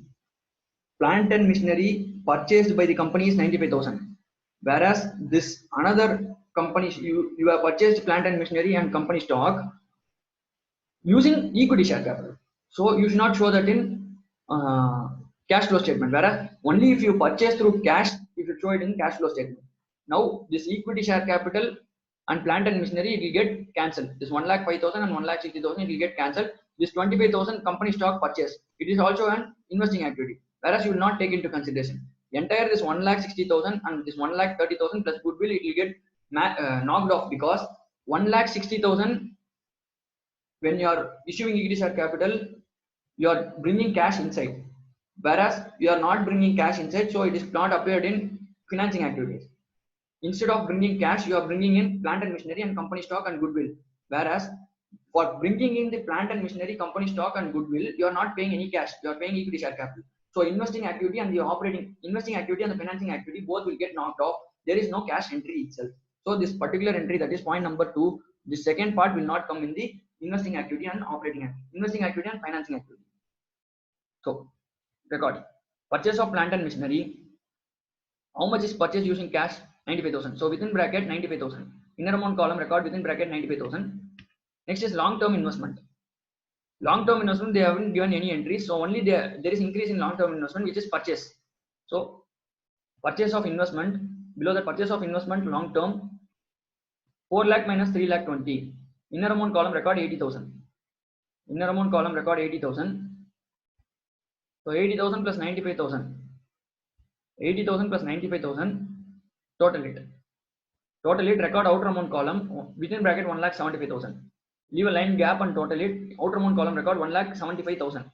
plant and machinery purchased by the company is 95,000, whereas this another company, you have purchased plant and machinery and company stock using equity share capital. So you should not show that in cash flow statement, whereas only if you purchase through cash, you should show it in cash flow statement. Now this equity share capital and plant and machinery, it will get cancelled. This 1,05,000 and 1,60,000, it will get cancelled. This 25,000 company stock purchase, it is also an investing activity, whereas you will not take into consideration. Entire this 1,60,000 and this 1,30,000 plus goodwill, it will get knocked off, because 1,60,000, when you are issuing equity share capital, you are bringing cash inside, whereas you are not bringing cash inside, so it is not appeared in financing activities. Instead of bringing cash, you are bringing in plant and machinery and company stock and goodwill, whereas for bringing in the plant and machinery, company stock and goodwill, you are not paying any cash, you are paying equity share capital. So investing activity and the investing activity and the financing activity both will get knocked off. There is no cash entry itself. So this particular entry, that is point number 2, the second part will not come in the investing activity and investing activity and financing activity. So record purchase of plant and machinery. How much is purchased using cash? 95,000. So within bracket 95,000. Inner amount column, record within bracket 95,000. Next is long-term investment. Long-term investment, they haven't given any entries, so only there is increase in long-term investment, which is purchase. So purchase of investment, below the purchase of investment long-term, 4 lakh minus 3 lakh 20. Inner amount column, record 80,000. Inner amount column, record 80,000. So 80,000 plus 95,000. 80,000 plus 95,000. Total it. Total it, record outer amount column within bracket 1,75,000. Leave a line gap and total it. Outer amount column, record 1,75,000.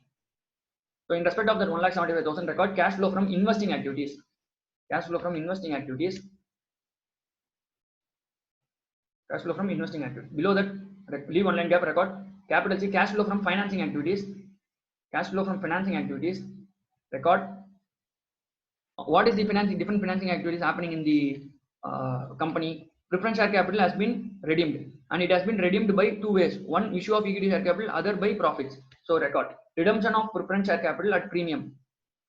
So in respect of that 1,75,000, record cash flow from investing activities. Cash flow from investing activities. Cash flow from investing activities. Below that, leave one line gap, record capital C, cash flow from financing activities. Cash flow from financing activities. Record what is the different financing activities happening in the company. Preference share capital has been redeemed, and it has been redeemed by 2 ways. One, issue of equity share capital, other by profits. So record redemption of preference share capital at premium.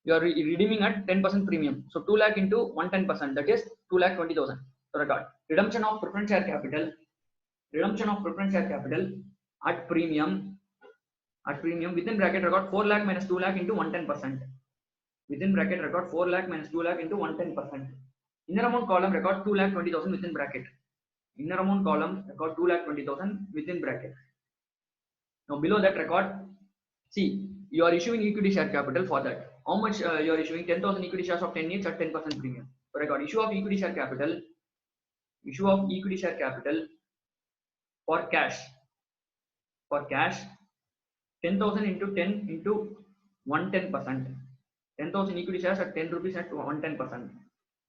You are redeeming at 10% premium. So 2 lakh into 110%, that is 2,20,000. So record redemption of preference share capital. Redemption of preference share capital at premium. At premium, within bracket, record 4 lakh minus 2 lakh into 110%. Within bracket, record 4 lakh minus 2 lakh into 110%. Inner amount column, record 2,20,000 within bracket. Inner amount column, record 2,20,000 within bracket. Now below that, record, see, you are issuing equity share capital for that. How much you are issuing? 10,000 equity shares of 10 units at 10% premium. So record issue of equity share capital. Issue of equity share capital for cash. For cash, 10,000 into 10 into 110%. 10,000 equity shares at 10 rupees at 110%.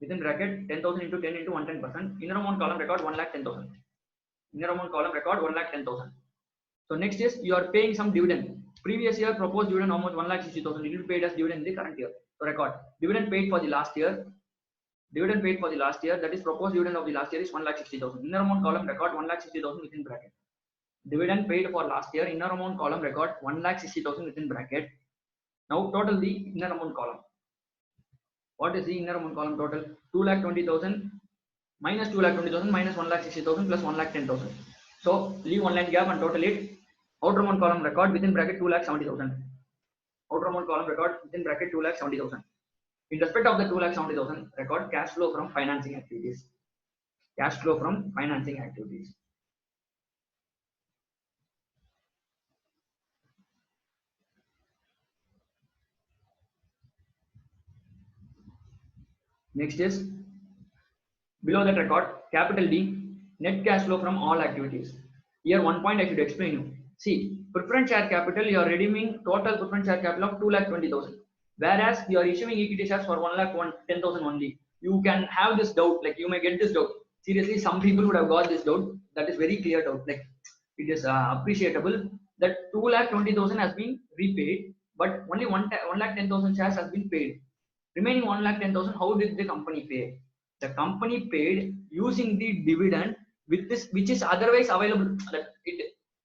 Within bracket, 10,000 into 10 into 110%. Inner amount column, record 1,10,000. Inner amount column, record 1,10,000. So next is you are paying some dividend. Previous year proposed dividend how much? 1,60,000. It will be paid as dividend in the current year. So record dividend paid for the last year. Dividend paid for the last year, that is proposed dividend of the last year is 1,60,000. Inner amount column, record 1,60,000 within bracket. Dividend paid for last year, inner amount column, record 1,60,000 within bracket. Now total the inner amount column. What is the inner amount column total? 2,20,000 minus 2,20,000 minus 1,60,000 plus 1,10,000. So leave one line gap and total it. Outer amount column, record within bracket 2,70,000. Outer amount column, record within bracket 2,70,000. In respect of the 2,70,000, record cash flow from financing activities. Cash flow from financing activities. Next is below that, record capital D, net cash flow from all activities. Here one point I should explain you. See, preference share capital, you are redeeming total preference share capital of 2,20,000, whereas you are issuing equity shares for 1,10,000 only. You can have this doubt, like you may get this doubt. Seriously, some people would have got this doubt. That is very clear doubt. Like it is appreciable that 2,20,000 has been repaid, but only 1,10,000 shares has been paid. Remaining 1,10,000, how did the company pay? The company paid using the dividend with this, which is otherwise available.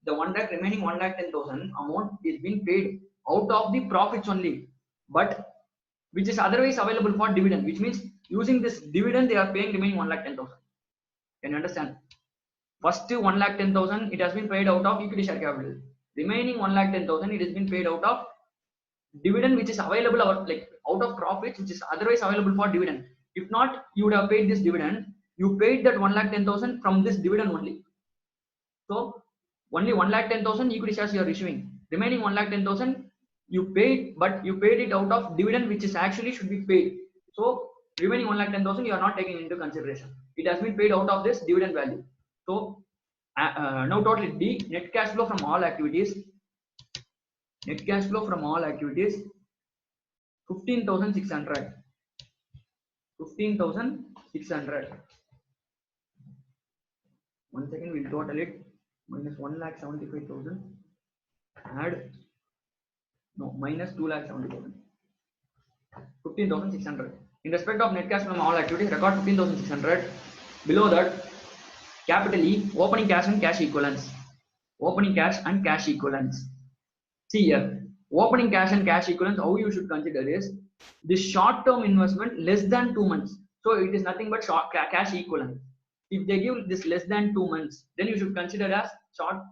The 1 lakh remaining 1,10,000 amount is being paid out of the profits only, but which is otherwise available for dividend, which means using this dividend they are paying remaining 1,10,000. Can you understand? First 1,10,000 it has been paid out of equity share capital. Remaining 1,10,000 it has been paid out of dividend, which is available out of profits, which is otherwise available for dividend. If not, you would have paid this dividend. You paid that 1,10,000 from this dividend only. So only 1,10,000 equity shares you are issuing. Remaining 1,10,000 you paid, but you paid it out of dividend, which is actually should be paid. So remaining 1,10,000 you are not taking into consideration. It has been paid out of this dividend value. So now totally D, net cash flow from all activities. Net cash flow from all activities 15,600. 15,600. 1 second, we'll total it. Minus 1,75,000. Add minus 2,70,000. 15,600. In respect of net cash from all activities, record 15,600. Below that, capital E, opening cash and cash equivalents. Opening cash and cash equivalents. See here, opening cash and cash equivalents, how you should consider is this short-term investment less than 2 months. So it is nothing but short cash equivalent. If they give this less than 2 months, then you should consider as short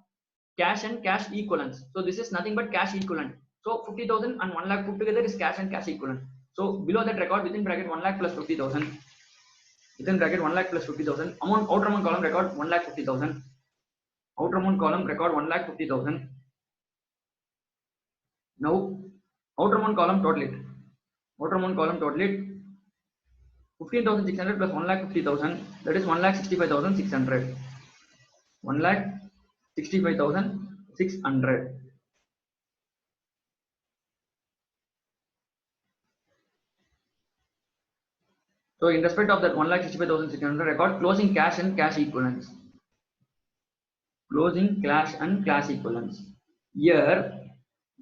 cash and cash equivalents. So this is nothing but cash equivalent. So 50,000 and 1 lakh put together is cash and cash equivalent. So below that, record within bracket 1 lakh plus 50,000. Within bracket 1 lakh plus 50,000. Amount outer amount column record 1,50,000. Outer amount column record 1,50,000. Now outer amount column total it. Outer amount column total it. 15,600 plus 1,50,000, that is 1,65,600. 1,65,600. So in respect of that 1,65,600, record closing cash and cash equivalents. Closing cash and cash equivalents. Here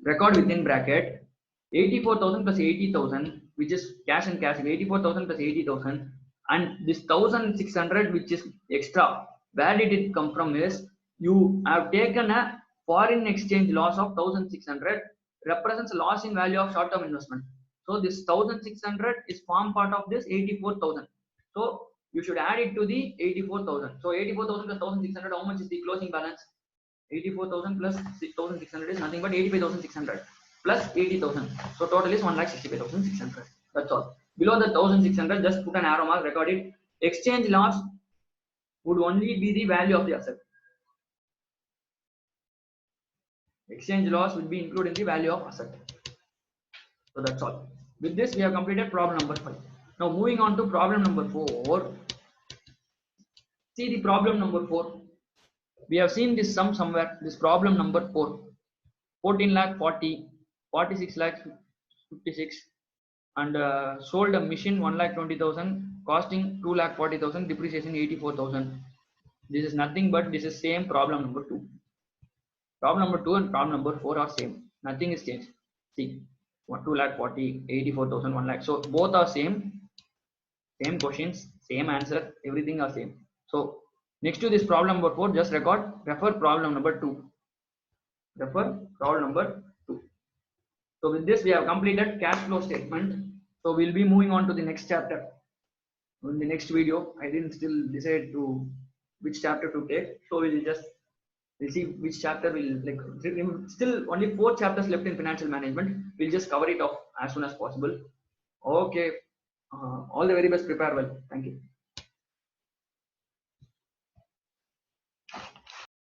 record within bracket 84,000 plus 80,000, which is cash and cash. 84,000 plus 80,000, and this 1,600 which is extra. Where did it come from? Is you have taken a foreign exchange loss of 1,600, represents loss in value of short-term investment. So this 1,600 is form part of this 84,000. So you should add it to the 84,000. So 84,000 plus 1,600, how much is the closing balance? 84,000 plus 1,600 is nothing but 85,600 plus 80,000. So total is 1,65,600. That's all. Below the 1,600, just put an arrow mark, record it. Exchange loss would only be the value of the asset. Exchange loss will be included in the value of asset. So that's all. With this, we have completed problem number 5. Now moving on to problem number 4. See the problem number 4. We have seen this sum somewhere. This problem number 4. 14 lakh 40, 46 lakh 56, and sold a machine 1,20,000, costing 2,40,000, depreciation 84,000. This is nothing but this is same problem number 2. Problem number 2 and problem number 4 are same. Nothing is changed. See, 2,40,000, 84,000, 1 lakh. So both are same. Same questions, same answer. Everything are same. So next to this problem number 4, just refer problem number 2. Refer problem number 2. So with this, we have completed cash flow statement. So we'll be moving on to the next chapter. In the next video, I didn't still decide to which chapter to take. So we'll see which chapter will still only 4 chapters left in financial management. We'll just cover it off as soon as possible. Okay. All the very best. Prepare well. Thank you.